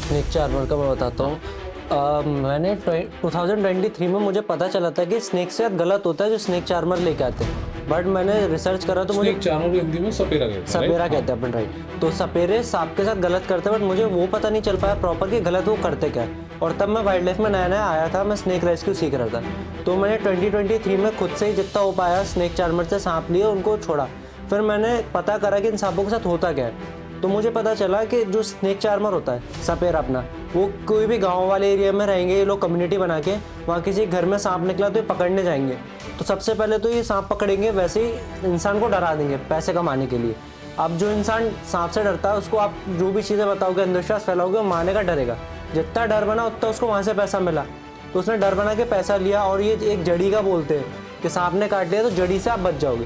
Snake charmer का मैं बताता हूँ। मैंने 2023 में मुझे पता चला था कि स्नेक से गलत होता है जो स्नेक चार्मर लेके आते हैं, बट मैंने रिसर्च करा तो मुझे स्नेक चार्मर को हिंदी में सपेरा कहते हैं, सपेरा right? कहते हैं अपन, राइट। तो सपेरे सांप के साथ गलत करते हैं, बट मुझे वो पता नहीं चल पाया प्रॉपर कि गलत वो करते क्या है। और तब मैं वाइल्ड लाइफ में नया नया आया था, मैं स्नेक रेस्क्यू सीख रहा था, तो मैंने 2023 में खुद से ही जितना हो पाया स्नेक चार्मर से सांप लिए, उनको छोड़ा। फिर मैंने पता करा कि इन सांपों के साथ होता क्या है, तो मुझे पता चला कि जो स्नेक चार्मर होता है सपेरा अपना, वो कोई भी गांव वाले एरिया में रहेंगे ये लोग, कम्युनिटी बना के वहाँ किसी घर में सांप निकला तो ये पकड़ने जाएंगे। तो सबसे पहले तो ये सांप पकड़ेंगे, वैसे ही इंसान को डरा देंगे पैसे कमाने के लिए। अब जो इंसान सांप से डरता है उसको आप जो भी चीज़ें बताओगे, अंधविश्वास फैलाओगे, वो माने का डरेगा। जितना डर बना उतना उसको वहाँ से पैसा मिला, तो उसने डर बना के पैसा लिया। और ये एक जड़ी का बोलते हैं कि सांप ने काट लिया तो जड़ी से आप बच जाओगे,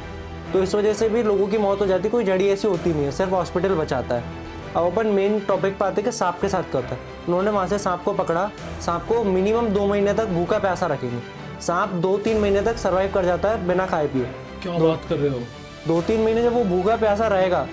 तो इस वजह से भी लोगों की मौत हो जाती है। कोई जड़ी ऐसी होती नहीं है, सिर्फ हॉस्पिटल बचाता है। अब अपन मेन टॉपिक पे आते हैं कि सांप के साथ क्या होता है। उन्होंने वहाँ से सांप को पकड़ा। सांप को मिनिमम 2 महीने तक भूखा प्यासा रखेंगे। सांप 2-3 महीने तक सर्वाइव कर जाता है बिना खाए पिए। क्या बात कर रहे हो? 2-3 महीने जब वो भूखा प्यासा रहेगा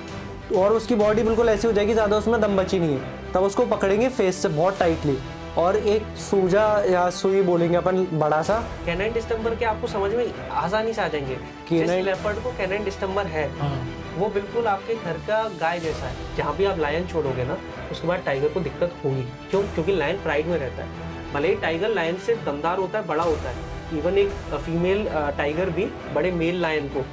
और उसकी बॉडी बिल्कुल ऐसी हो जाएगी, ज़्यादा उसमें दम बची नहीं है, तब उसको पकड़ेंगे फेस से बहुत टाइटली, और एक सूजा या सुई बोलेंगे अपन बड़ा सा। कैनाइन डिस्टेंबर के आपको समझ में आसानी से आ जाएंगे। जिस लेपर्ड को कैनाइन डिस्टेंबर है, वो बिल्कुल आपके घर का गाय जैसा है। जहाँ भी आप लायन छोड़ोगे ना, उसके बाद टाइगर को दिक्कत होगी। क्यों? क्योंकि लायन प्राइड में रहता है। भले ही टाइगर लायन से दमदार होता है, बड़ा होता है, इवन एक फीमेल टाइगर भी बड़े मेल लायन को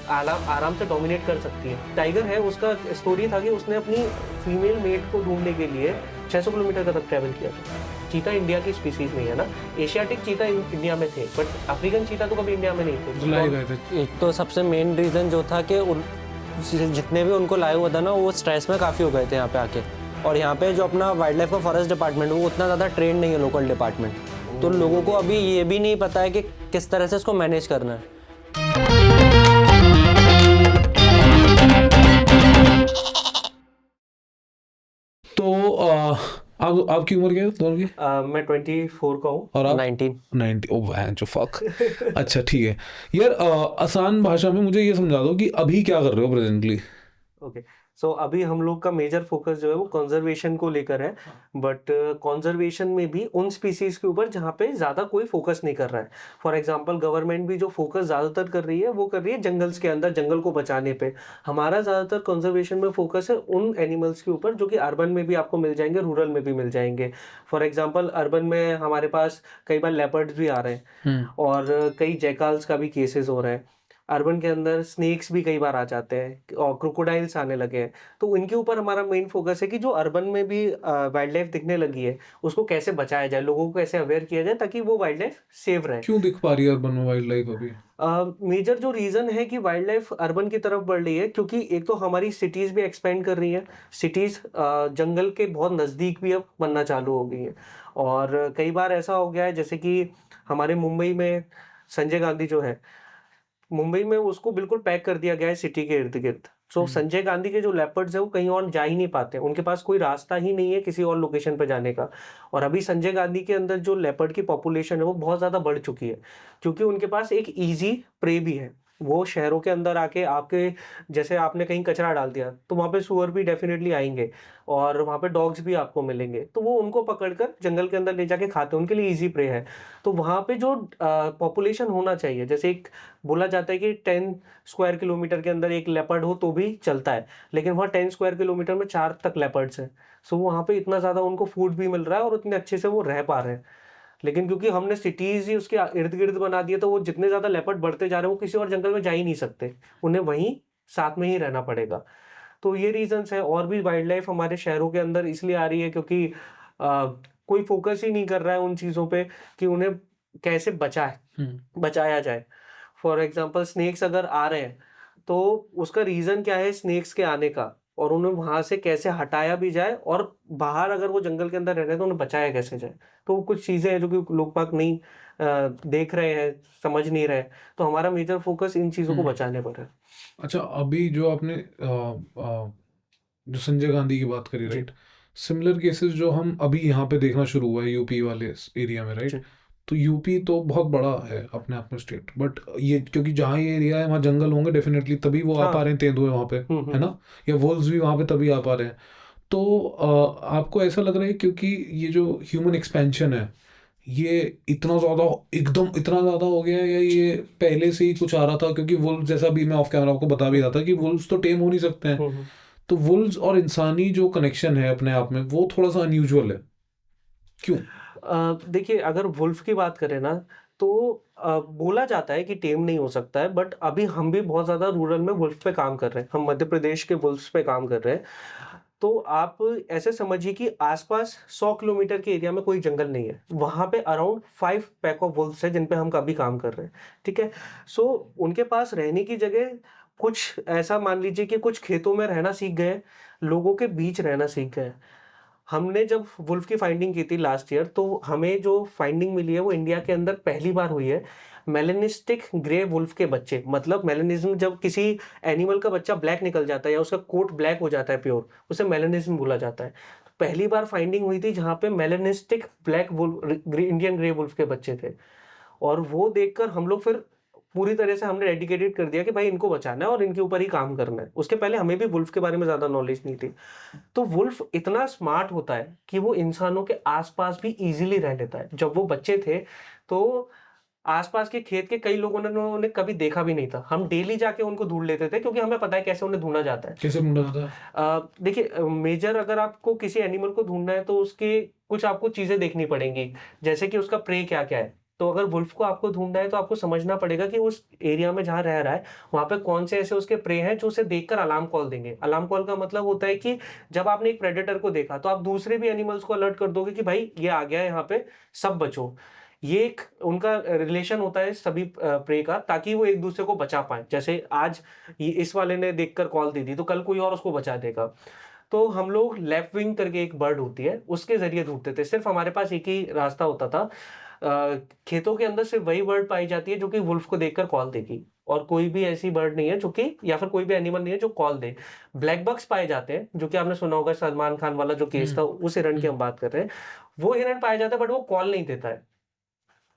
आराम से डोमिनेट कर सकती है। टाइगर है, उसका स्टोरी था कि उसने अपनी फीमेल मेट को ढूंढने के लिए 600 किलोमीटर का तक ट्रैवल किया था। चीता इंडिया की स्पीसीज नहीं है ना, एशियाटिक चीता इंडिया में थे, बट अफ्रीकन चीता तो कभी इंडिया में नहीं थे। लाए गए थे। एक तो सबसे मेन रीज़न जो था कि जितने भी उनको लाए हुआ था ना, वो स्ट्रेस में काफ़ी हो गए थे यहाँ पे आके। और यहाँ पे जो अपना वाइल्ड लाइफ का फॉरेस्ट डिपार्टमेंट वो उतना ज़्यादा ट्रेंड नहीं है, लोकल डिपार्टमेंट, तो लोगों को अभी ये भी नहीं पता है कि किस तरह से इसको मैनेज करना है। तो आपकी उम्र क्या है दोनों की? मैं 24 का हूँ। और आप? 19। ओ बहन जो फक। अच्छा ठीक है यार, आसान भाषा में मुझे ये समझा दो कि अभी क्या कर रहे हो प्रेजेंटली? ओके, सो अभी हम लोग का मेजर फोकस जो है वो कंजर्वेशन को लेकर है, बट कंजर्वेशन में भी उन स्पीसीज के ऊपर जहाँ पे ज़्यादा कोई फोकस नहीं कर रहा है। फॉर एग्जांपल गवर्नमेंट भी जो फोकस ज़्यादातर कर रही है वो कर रही है जंगल्स के अंदर, जंगल को बचाने पे। हमारा ज़्यादातर कंजर्वेशन में फोकस है उन एनिमल्स के ऊपर जो कि अर्बन में भी आपको मिल जाएंगे, रूरल में भी मिल जाएंगे। फॉर एग्जाम्पल अर्बन में हमारे पास कई बार लेपर्ड्स भी आ रहे हैं, और कई जैकाल्स का भी केसेस हो रहे हैं। अर्बन के अंदर स्नेक्स भी कई बार आ जाते हैं और क्रोकोडाइल्स आने लगे हैं। तो इनके ऊपर हमारा मेन फोकस है कि जो अर्बन में भी वाइल्ड लाइफ दिखने लगी है उसको कैसे बचाया जाए, लोगों को कैसे अवेयर किया जाए ताकि वो वाइल्ड लाइफ सेफ रहे। क्यों दिख पा रही है अर्बन में वाइल्ड लाइफ अभी? मेजर जो रीज़न है कि वाइल्ड लाइफ अर्बन की तरफ बढ़ रही है, क्योंकि एक तो हमारी सिटीज़ भी एक्सपेंड कर रही हैं। सिटीज़ जंगल के बहुत नज़दीक भी अब बनना चालू हो गई हैं, और कई बार ऐसा हो गया है जैसे कि हमारे मुंबई में संजय गांधी जो है, मुंबई में उसको बिल्कुल पैक कर दिया गया है सिटी के इर्द-गिर्द। सो संजय गांधी के जो लेपर्ड्स हैं वो कहीं और जा ही नहीं पाते। उनके पास कोई रास्ता ही नहीं है किसी और लोकेशन पे जाने का। और अभी संजय गांधी के अंदर जो लेपर्ड की पॉपुलेशन है वो बहुत ज़्यादा बढ़ चुकी है, क्योंकि उनके पास एक ईज़ी प्रे भी है। वो शहरों के अंदर आके आपके, जैसे आपने कहीं कचरा डाल दिया तो वहाँ पे सूअर भी डेफ़िनिटली आएँगे, और वहाँ पे डॉग्स भी आपको मिलेंगे। तो वो उनको पकड़कर जंगल के अंदर ले जाके खाते हैं, उनके लिए ईज़ी प्रे है। तो वहाँ पे जो पॉपुलेशन होना चाहिए, जैसे एक बोला जाता है कि 10 स्क्वायर किलोमीटर के अंदर एक लेपर्ड हो तो भी चलता है, लेकिन वहाँ 10 स्क्वायर किलोमीटर में 4 तक लेपर्ड्स हैं। सो वहाँ पे इतना ज़्यादा उनको फूड भी मिल रहा है और उतने अच्छे से वो रह पा रहे हैं। लेकिन क्योंकि हमने सिटीज़ ही उसके इर्द-गिर्द बना दिए, तो वो जितने ज़्यादा लेपर्ड बढ़ते जा रहे हैं, वो किसी और जंगल में जा ही नहीं सकते। उन्हें वहीं साथ में ही रहना पड़ेगा। तो ये रीज़न्स हैं, और भी वाइल्ड लाइफ हमारे शहरों के अंदर इसलिए आ रही है क्योंकि कोई फ़ोकस ही नहीं कर रहा है उन चीज़ों पे कि उन्हें कैसे बचाया जाए। फॉर एग्जाम्पल स्नेक्स अगर आ रहे हैं, तो उसका रीज़न क्या है स्नेक्स के आने का, और उन्हें वहाँ से कैसे हटाया भी जाए, और बाहर अगर वो जंगल के अंदर रह रहे हैं तो उन्हें बचाया कैसे जाए। तो वो कुछ चीज़ें हैं जो कि लोग बाग नहीं देख रहे हैं, समझ नहीं रहे। तो हमारा मेजर फ़ोकस इन चीज़ों को बचाने पर है। अच्छा, अभी जो आपने जो संजय गांधी की बात करी, जी, राइट? सिमिलर केसेस जो हम अभी यहाँ पे देखना शुरू हुआ है यूपी वाले एरिया में, राइट? जी। तो यूपी तो बहुत बड़ा है अपने आप में स्टेट, बट ये क्योंकि जहाँ ये एरिया है वहाँ जंगल होंगे डेफिनेटली, तभी वो आ पा हाँ। रहे हैं तेंदुए वहाँ पे, है ना? या वोल्व्स भी वहाँ पे तभी आ पा रहे हैं। तो आपको ऐसा लग रहा है क्योंकि ये जो ह्यूमन एक्सपेंशन है ये इतना ज़्यादा एकदम इतना ज़्यादा हो गया है, या ये पहले से ही कुछ आ रहा था? क्योंकि वुल्व्स, जैसा भी मैं ऑफ कैमरा आपको बता भी रहा था कि वुल्व्स तो टेम हो नहीं सकते हैं, हम्म। तो वुल्व्स और इंसानी जो कनेक्शन है अपने आप में वो थोड़ा सा अनयूजुअल है, क्यों? देखिए, अगर वुल्फ की बात करें ना, तो बोला जाता है कि टेम नहीं हो सकता है, बट अभी हम भी बहुत ज़्यादा रूरल में वुल्फ पे काम कर रहे हैं। हम मध्य प्रदेश के वुल्फ्स पे काम कर रहे हैं। तो आप ऐसे समझिए कि आसपास 100 किलोमीटर के एरिया में कोई जंगल नहीं है। वहाँ पे अराउंड 5 पैक ऑफ वुल्फ्स है जिन पे हम अभी काम कर रहे हैं, ठीक है? सो उनके पास रहने की जगह कुछ ऐसा मान लीजिए कि कुछ खेतों में रहना सीख गए, लोगों के बीच रहना सीख गए। हमने जब वुल्फ की फाइंडिंग की थी लास्ट ईयर, तो हमें जो फाइंडिंग मिली है वो इंडिया के अंदर पहली बार हुई है। मेलेनिस्टिक ग्रे वुल्फ के बच्चे, मतलब मेलेनिज्म, जब किसी एनिमल का बच्चा ब्लैक निकल जाता है या उसका कोट ब्लैक हो जाता है प्योर, उसे मेलेनिज्म बोला जाता है। तो पहली बार फाइंडिंग हुई थी जहाँ पे melanistic black wolf, Indian grey wolf के बच्चे थे। और वो देखकर हम लोग फिर पूरी तरह से हमने डेडिकेटेड कर दिया कि भाई इनको बचाना है और इनके ऊपर ही काम करना है। उसके पहले हमें भी वुल्फ के बारे में ज़्यादा नॉलेज नहीं थी। तो वुल्फ इतना स्मार्ट होता है कि वो इंसानों के आसपास भी इजीली रह लेता है। जब वो बच्चे थे, तो आसपास के खेत के कई लोगों ने उन्हें कभी देखा भी नहीं था। हम डेली जाके उनको ढूंढ लेते थे क्योंकि हमें पता है कैसे उन्हें ढूंढा जाता है। कैसे ढूंढा जाता है? देखिए, मेजर अगर आपको किसी एनिमल को ढूंढना है तो उसके कुछ आपको चीजें देखनी पड़ेंगी, जैसे कि उसका प्रे क्या क्या है। तो अगर वुल्फ को आपको ढूंढना है तो आपको समझना पड़ेगा कि उस एरिया में जहाँ रह रहा है वहां पे कौन से ऐसे उसके प्रे हैं जो उसे देखकर अलार्म कॉल देंगे। अलार्म कॉल का मतलब होता है कि जब आपने एक प्रेडेटर को देखा तो आप दूसरे भी एनिमल्स को अलर्ट कर दोगे कि भाई ये आ गया है यहाँ पे, सब बचो। ये एक उनका रिलेशन होता है सभी प्रे का, ताकि वो एक दूसरे को बचा पाए। जैसे आज इस वाले ने देखकर कॉल दे दी तो कल कोई और उसको बचा देगा। तो हम लोग लेफ्ट विंग करके एक बर्ड होती है, उसके ज़रिए ढूँढते थे। सिर्फ़ हमारे पास एक ही रास्ता होता था। खेतों के अंदर सिर्फ़ वही बर्ड पाई जाती है जो कि वुल्फ को देखकर कॉल देगी, और कोई भी ऐसी बर्ड नहीं है जो कि, या फिर कोई भी एनिमल नहीं है जो कॉल दे। ब्लैक बक्स पाए जाते हैं, जो कि आपने सुना होगा, सलमान खान वाला जो केस था, उस हिरन की हम बात कर रहे हैं। वो हिरन पाया जाता है बट वो कॉल नहीं देता है।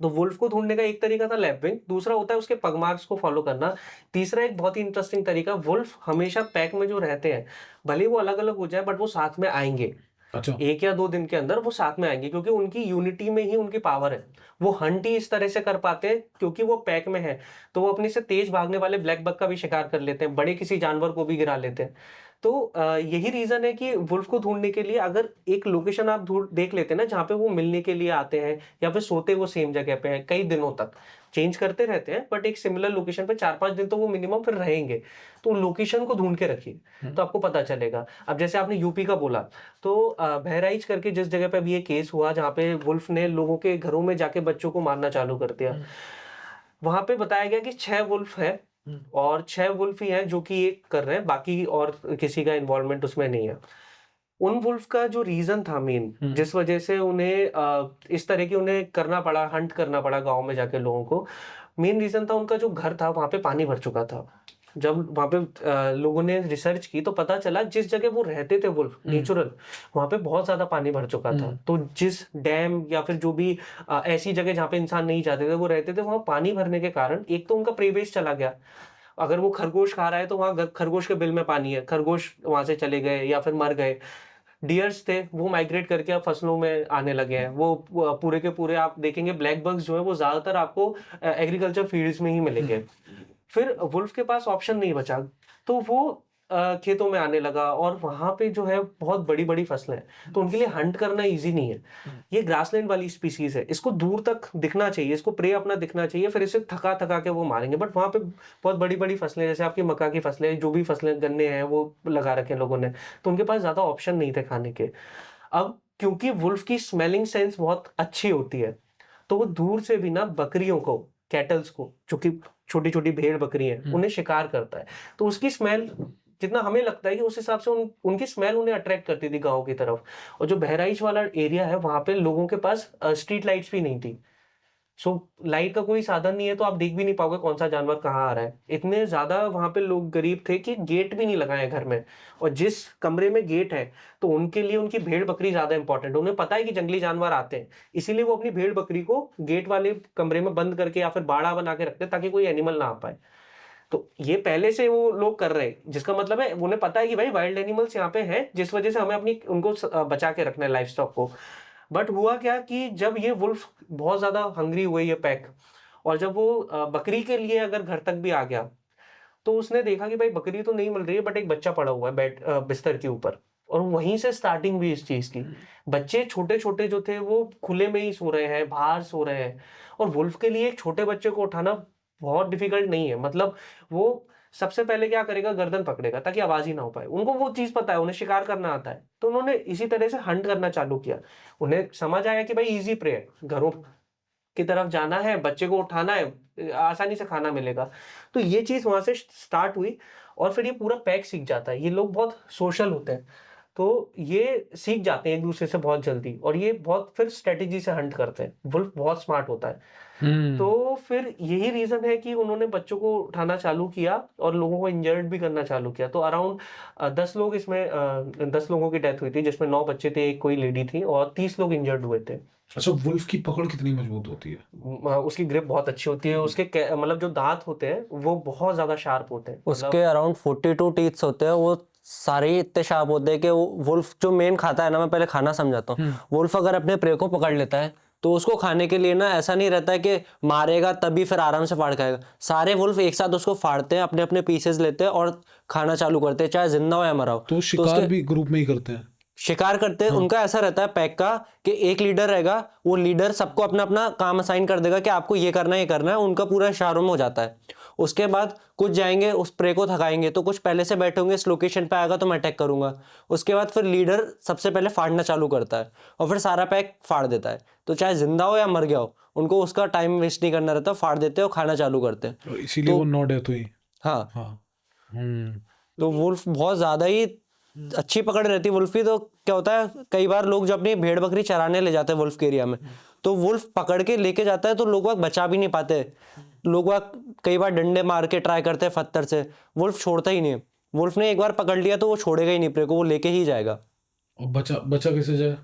तो वुल्फ को ढूँढने का एक तरीका था लेफ्ट विंग, दूसरा होता है उसके पग मार्क्स को फ़ॉलो करना। तीसरा एक बहुत ही इंटरेस्टिंग तरीका, वुल्फ हमेशा पैक में जो रहते हैं, भले ही वो अलग-अलग हो जाए बट वो साथ में आएँगे। अच्छा। 1 या 2 दिन के अंदर वो साथ में आएँगे क्योंकि उनकी यूनिटी में ही उनकी पावर है। वो हंट ही इस तरह से कर पाते हैं क्योंकि वो पैक में हैं, तो वो अपने से तेज़ भागने वाले ब्लैक बक का भी शिकार कर लेते हैं, बड़े किसी जानवर को भी गिरा लेते हैं। तो यही रीज़न है कि वुल्फ को ढूँढने के लिए अगर एक लोकेशन आप ढूँढ देख लेते हैं ना, जहाँ पे वो मिलने के लिए आते हैं या फिर सोते वो सेम जगह पे हैं कई दिनों तक, चेंज करते रहते हैं बट एक सिमिलर लोकेशन पे 4-5 दिन तो वो मिनिमम फिर रहेंगे। तो लोकेशन को ढूँढ के रखिए, तो आपको पता चलेगा। अब जैसे आपने यूपी का बोला, तो बहराइच करके जिस जगह पे अभी ये केस हुआ जहाँ पे वुल्फ ने लोगों के घरों में जाके बच्चों को मारना चालू कर दिया। वहाँ पे बताया गया कि 6 वुल्फ हैं और 6 वुल्फ ही हैं जो कि ये कर रहे हैं, बाकी और किसी का इन्वॉल्वमेंट उसमें नहीं है। उन वुल्फ का जो रीज़न था मेन, जिस वजह से उन्हें इस तरह की उन्हें करना पड़ा, हंट करना पड़ा गाँव में जाके लोगों को, मेन रीज़न था उनका जो घर था वहाँ पे पानी भर चुका था। जब वहाँ पे लोगों ने रिसर्च की तो पता चला जिस जगह वो रहते थे वुल्फ नेचुरल, वहाँ पे बहुत ज़्यादा पानी भर चुका था। तो जिस डैम या फिर जो भी ऐसी जगह जहाँ पे इंसान नहीं जाते थे वो रहते थे, वहाँ पानी भरने के कारण एक तो उनका प्रे बेस चला गया। अगर वो खरगोश खा रहा है तो वहाँ खरगोश के बिल में पानी है, खरगोश वहाँ से चले गए या फिर मर गए। डियर्स थे वो माइग्रेट करके अब फसलों में आने लगे हैं। वो पूरे के पूरे आप देखेंगे ब्लैक बग्स जो है वो ज़्यादातर आपको एग्रीकल्चर फील्ड्स में ही मिलेंगे। फिर वुल्फ के पास ऑप्शन नहीं बचा, तो वो खेतों में आने लगा और वहाँ पे जो है बहुत बड़ी-बड़ी फसलें हैं, तो उनके लिए हंट करना ईज़ी नहीं है। ये ग्रासलैंड वाली स्पीशीज़ है, इसको दूर तक दिखना चाहिए, इसको प्रे अपना दिखना चाहिए, फिर इसे थका-थका के वो मारेंगे। बट वहाँ पे बहुत बड़ी-बड़ी फसलें, जैसे आपकी मक्का की फसलें, जो भी फसलें, गन्ने हैं, वो लगा रखे हैं लोगों ने, तो उनके पास ज़्यादा ऑप्शन नहीं थे खाने के। अब क्योंकि वुल्फ की स्मेलिंग सेंस बहुत अच्छी होती है, तो वो दूर से भी ना बकरियों को, कैटल्स को, जो कि छोटी-छोटी भेड़-बकरी हैं, उन्हें शिकार करता है। तो उसकी स्मेल जितना हमें लगता है कि उस हिसाब से उनकी स्मेल उन्हें अट्रैक्ट करती थी गाँव की तरफ। और जो बहराइच वाला एरिया है, वहाँ पे लोगों के पास स्ट्रीट लाइट्स भी नहीं थी। सो लाइट का कोई साधन नहीं है तो आप देख भी नहीं पाओगे कौन-सा जानवर कहाँ आ रहा है। इतने ज़्यादा वहाँ पे लोग गरीब थे कि गेट भी नहीं लगाए घर में, और जिस कमरे में गेट है, तो उनके लिए उनकी भेड़-बकरी ज़्यादा इम्पोर्टेंट है। उन्हें पता है कि जंगली जानवर आते हैं, इसीलिए वो अपनी भेड़-बकरी को गेट वाले कमरे में बंद करके या फिर बाड़ा बना के रखते हैं ताकि कोई एनिमल ना आ पाए। तो ये पहले से वो लोग कर रहे हैं, जिसका मतलब है उन्हें पता है कि भाई वाइल्ड एनिमल्स यहाँ पे हैं, जिस वजह से हमें अपनी उनको बचा के रखना है लाइफ स्टॉक को। बट हुआ क्या कि जब ये वुल्फ बहुत ज़्यादा हंग्री हुए ये पैक, और जब वो बकरी के लिए अगर घर तक भी आ गया, तो उसने देखा कि भाई बकरी तो नहीं मिल रही है, बट एक बच्चा पड़ा हुआ है बिस्तर के ऊपर, और वहीं से स्टार्टिंग हुई इस चीज़ की। बच्चे छोटे-छोटे जो थे वो खुले में ही सो रहे हैं, बाहर सो रहे हैं, और वुल्फ के लिए एक छोटे बच्चे को उठाना बहुत डिफिकल्ट नहीं है। मतलब वो सबसे पहले क्या करेगा, गर्दन पकड़ेगा ताकि आवाज़ ही ना हो पाए। उनको वो चीज़ पता है, उन्हें शिकार करना आता है। तो उन्होंने इसी तरह से हंट करना चालू किया। उन्हें समझ आया कि भाई ईज़ी प्रे है, घरों की तरफ जाना है, बच्चे को उठाना है, आसानी से खाना मिलेगा। तो ये चीज़ वहाँ से स्टार्ट हुई, और फिर ये पूरा पैक सीख जाता है। ये लोग बहुत सोशल होते हैं, तो ये सीख जाते हैं एक-दूसरे से बहुत जल्दी, और ये बहुत फिर स्ट्रैटेजी से हंट करते हैं। वुल्फ बहुत स्मार्ट होता है। तो फिर यही रीज़न है कि उन्होंने बच्चों को उठाना चालू किया और लोगों को इंजर्ड भी करना चालू किया। तो अराउंड 10 लोग इसमें 10 लोगों की डेथ हुई थी, जिसमें 9 बच्चे थे, एक कोई लेडी थी, और 30 लोग इंजर्ड हुए थे। अच्छा, वुल्फ की पकड़ कितनी मजबूत होती है? उसकी ग्रिप बहुत अच्छी होती है, उसके मतलब जो दाँत होते हैं वो बहुत ज़्यादा शार्प होते हैं। उसके अराउंड 42 टीथ्स होते हैं, वो सारे ही इतने शार्प होते हैं कि वो वुल्फ जो मेन खाता है ना, मैं पहले खाना समझाता हूँ। वुल्फ अगर अपने प्रे को पकड़ लेता है तो उसको खाने के लिए ना ऐसा नहीं रहता है कि मारेगा तभी फिर आराम से फाड़ खाएगा। सारे वुल्फ एक साथ उसको फाड़ते हैं, अपने अपने पीसेस लेते हैं और खाना चालू करते हैं, चाहे जिंदा हो या मरा हो। तो शिकार भी ग्रुप में ही करते हैं? शिकार करते हैं। उनका ऐसा रहता है पैक का कि एक लीडर रहेगा, वो लीडर सबको अपना अपना काम असाइन कर देगा कि आपको ये करना है, ये करना है। उनका पूरा इशारों में हो जाता है। उसके बाद कुछ जाएंगे, उस प्रे को थकाएंगे, तो कुछ पहले से बैठे होंगे, इस लोकेशन पे आएगा तो मैं अटैक करूंगा। उसके बाद फिर लीडर सबसे पहले फाड़ना चालू करता है और फिर सारा पैक फाड़ देता है। तो चाहे जिंदा हो या मर गया हो, उनको उसका टाइम वेस्ट नहीं करना रहता, फाड़ देते हैं और खाना चालू करते हैं। इसीलिए वो नॉट डेथ हुई। हाँ, हाँ। तो वुल्फ बहुत ज़्यादा ही अच्छी पकड़ रहती है वुल्फ की। तो क्या होता है, कई बार लोग जब अपनी भेड़ बकरी चराने ले जाते हैं वुल्फ के एरिया में, तो वुल्फ पकड़ के लेके जाता है, तो लोग वहाँ बचा भी नहीं पाते। लोग वहाँ कई बार डंडे मार के ट्राई करते हैं पत्थर से, वुल्फ छोड़ता ही नहीं है। वुल्फ ने एक बार पकड़ लिया तो वो छोड़ेगा ही नहीं प्रे को, वो लेके ही जाएगा। और बचा कैसे जाए?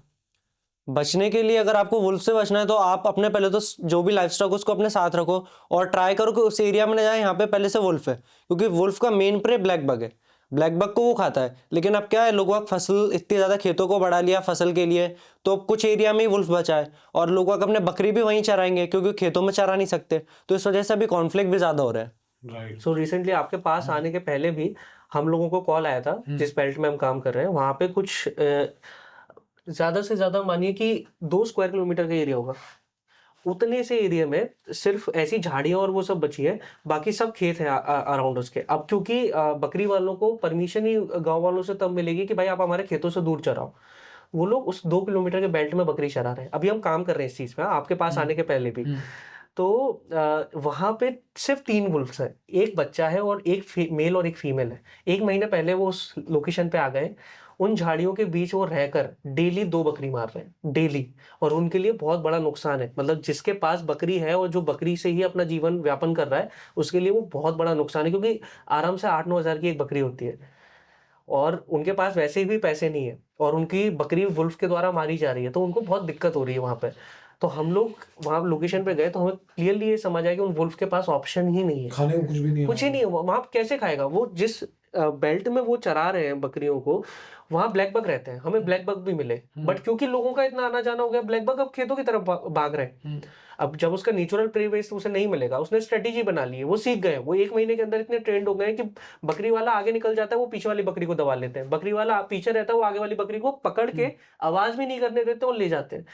बचने के लिए अगर आपको वुल्फ से बचना है तो आप अपने पहले तो जो भी लाइफ स्टॉक उसको अपने साथ रखो, और ट्राई करो कि उस एरिया में ना जाए यहाँ पे पहले से वुल्फ है, क्योंकि वुल्फ का मेन प्रे ब्लैक बग है। ब्लैक बग को वो खाता है। लेकिन अब क्या है, लोगों का फसल इतनी ज़्यादा खेतों को बढ़ा लिया फसल के लिए, तो अब कुछ एरिया में ही वुल्फ बचा है, और लोग अपने बकरी भी वहीं चराएंगे क्योंकि खेतों में चरा नहीं सकते। तो इस वजह से अभी कॉन्फ्लिक्ट भी ज़्यादा हो रहा है। राइट। सो रिसेंटली आपके पास आने के पहले भी हम लोगों को कॉल आया था, जिस बेल्ट में हम काम कर रहे हैं वहाँ पे कुछ ज़्यादा से ज़्यादा मानिए कि 2 स्क्वायर किलोमीटर का एरिया होगा। उतने से एरिया में सिर्फ ऐसी झाड़ियाँ और वो सब बची है, बाकी सब खेत है अराउंड उसके। अब क्योंकि बकरी वालों को परमिशन ही गाँव वालों से तब मिलेगी कि भाई आप हमारे खेतों से दूर चराओ। वो लोग उस 2 किलोमीटर के बेल्ट में बकरी चरा रहे हैं। अभी हम काम कर रहे हैं इस चीज़ पे, आपके पास आने के पहले भी। तो वहाँ पे सिर्फ 3 वुल्फ्स हैं, एक बच्चा है और एक मेल और एक फीमेल है। 1 महीने पहले वो उस लोकेशन पे आ गए। उन झाड़ियों के बीच वो रहकर डेली 2 बकरी मार रहे हैं, डेली। और उनके लिए बहुत बड़ा नुकसान है। मतलब जिसके पास बकरी है और जो बकरी से ही अपना जीवन व्यापन कर रहा है, उसके लिए वो बहुत बड़ा नुकसान है, क्योंकि आराम से 8-9 हज़ार की एक बकरी होती है, और उनके पास वैसे भी पैसे नहीं है, और उनकी बकरी वुल्फ के द्वारा मारी जा रही है, तो उनको बहुत दिक्कत हो रही है वहाँ पे। तो हम लोग वहाँ लोकेशन पे गए तो हमें क्लियरली ये समझ आया कि उन वुल्फ के पास ऑप्शन ही नहीं है, खाने को कुछ भी नहीं है। कुछ ही नहीं है। वहाँ कैसे खाएगा वो? जिस बेल्ट में वो चरा रहे हैं बकरियों को, वहाँ ब्लैक बग रहते हैं। हमें ब्लैक बग भी मिले, बट क्योंकि लोगों का इतना आना जाना हो गया, ब्लैक बग अब खेतों की तरफ भाग रहे हैं। अब जब उसका नेचुरल प्रे बेस उसे नहीं मिलेगा, उसने स्ट्रेटेजी बना ली है, वो सीख गए हैं। वो 1 महीने के अंदर इतने ट्रेंड हो गए हैं कि बकरी वाला आगे निकल जाता है, वो पीछे वाली बकरी को दबा लेते हैं। बकरी वाला पीछे रहता है, वो आगे वाली बकरी को पकड़ के आवाज भी नहीं करने देते और ले जाते हैं।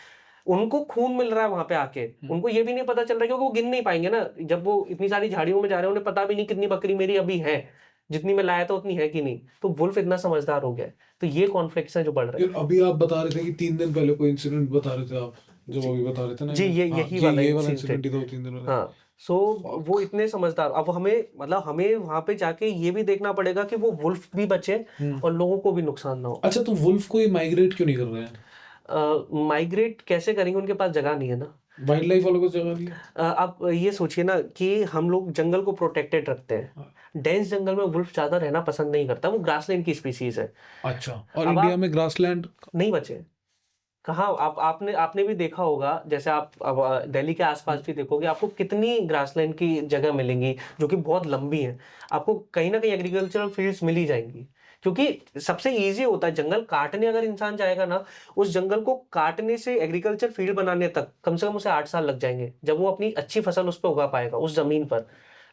उनको खून मिल रहा है वहां पे आके, उनको ये भी नहीं पता चल रहा है, क्योंकि वो गिन नहीं पाएंगे ना। जब वो इतनी सारी झाड़ियों में जा रहे हैं, उन्हें पता भी नहीं कितनी बकरी मेरी अभी है, जितनी मैं लाया था उतनी है कि नहीं। तो वुल्फ इतना समझदार हो गया है। तो ये कॉन्फ्लिक्ट्स हैं जो बढ़ रहे हैं। अभी आप बता रहे थे कि 3 दिन पहले कोई इंसिडेंट बता रहे थे आप, जब अभी बता रहे थे ना। जी, ये हाँ, यही वाला ये वाला इंसिडेंट। इंसिडेंट ही था 3 दिन पहले। हाँ, सो वो इतने समझदार। अब हमें मतलब हमें वहां पे जाके ये भी देखना पड़ेगा कि वो वुल्फ भी बचे और लोगों को भी नुकसान ना हो। अच्छा, तो वुल्फ को ये माइग्रेट क्यों नहीं कर रहे हैं? माइग्रेट कैसे करेंगे? उनके पास जगह नहीं है ना। वाइल्ड लाइफ वालों को जगह नहीं है। आप ये सोचिए ना कि हम लोग जंगल को प्रोटेक्टेड रखते हैं। डेंस जंगल में वुल्फ ज्यादा रहना पसंद नहीं करता, वो ग्रासलैंड की स्पीसीज है। अच्छा, और अब इंडिया आप में ग्रासलैंड नहीं बचे। कहाँ आप आपने आपने भी देखा होगा, जैसे आप अब दिल्ली के आसपास भी देखोगे, आपको कितनी ग्रासलैंड की जगह मिलेंगी जो कि बहुत लंबी है। आपको कहीं ना कहीं एग्रीकल्चरल फील्ड्स मिल ही जाएंगी, क्योंकि सबसे इजी होता है जंगल काटने। अगर इंसान जाएगा ना, उस जंगल को काटने से एग्रीकल्चर फील्ड बनाने तक कम से कम उसे 8 साल लग जाएंगे, जब वो अपनी अच्छी फसल उस पर उगा पाएगा उस जमीन पर।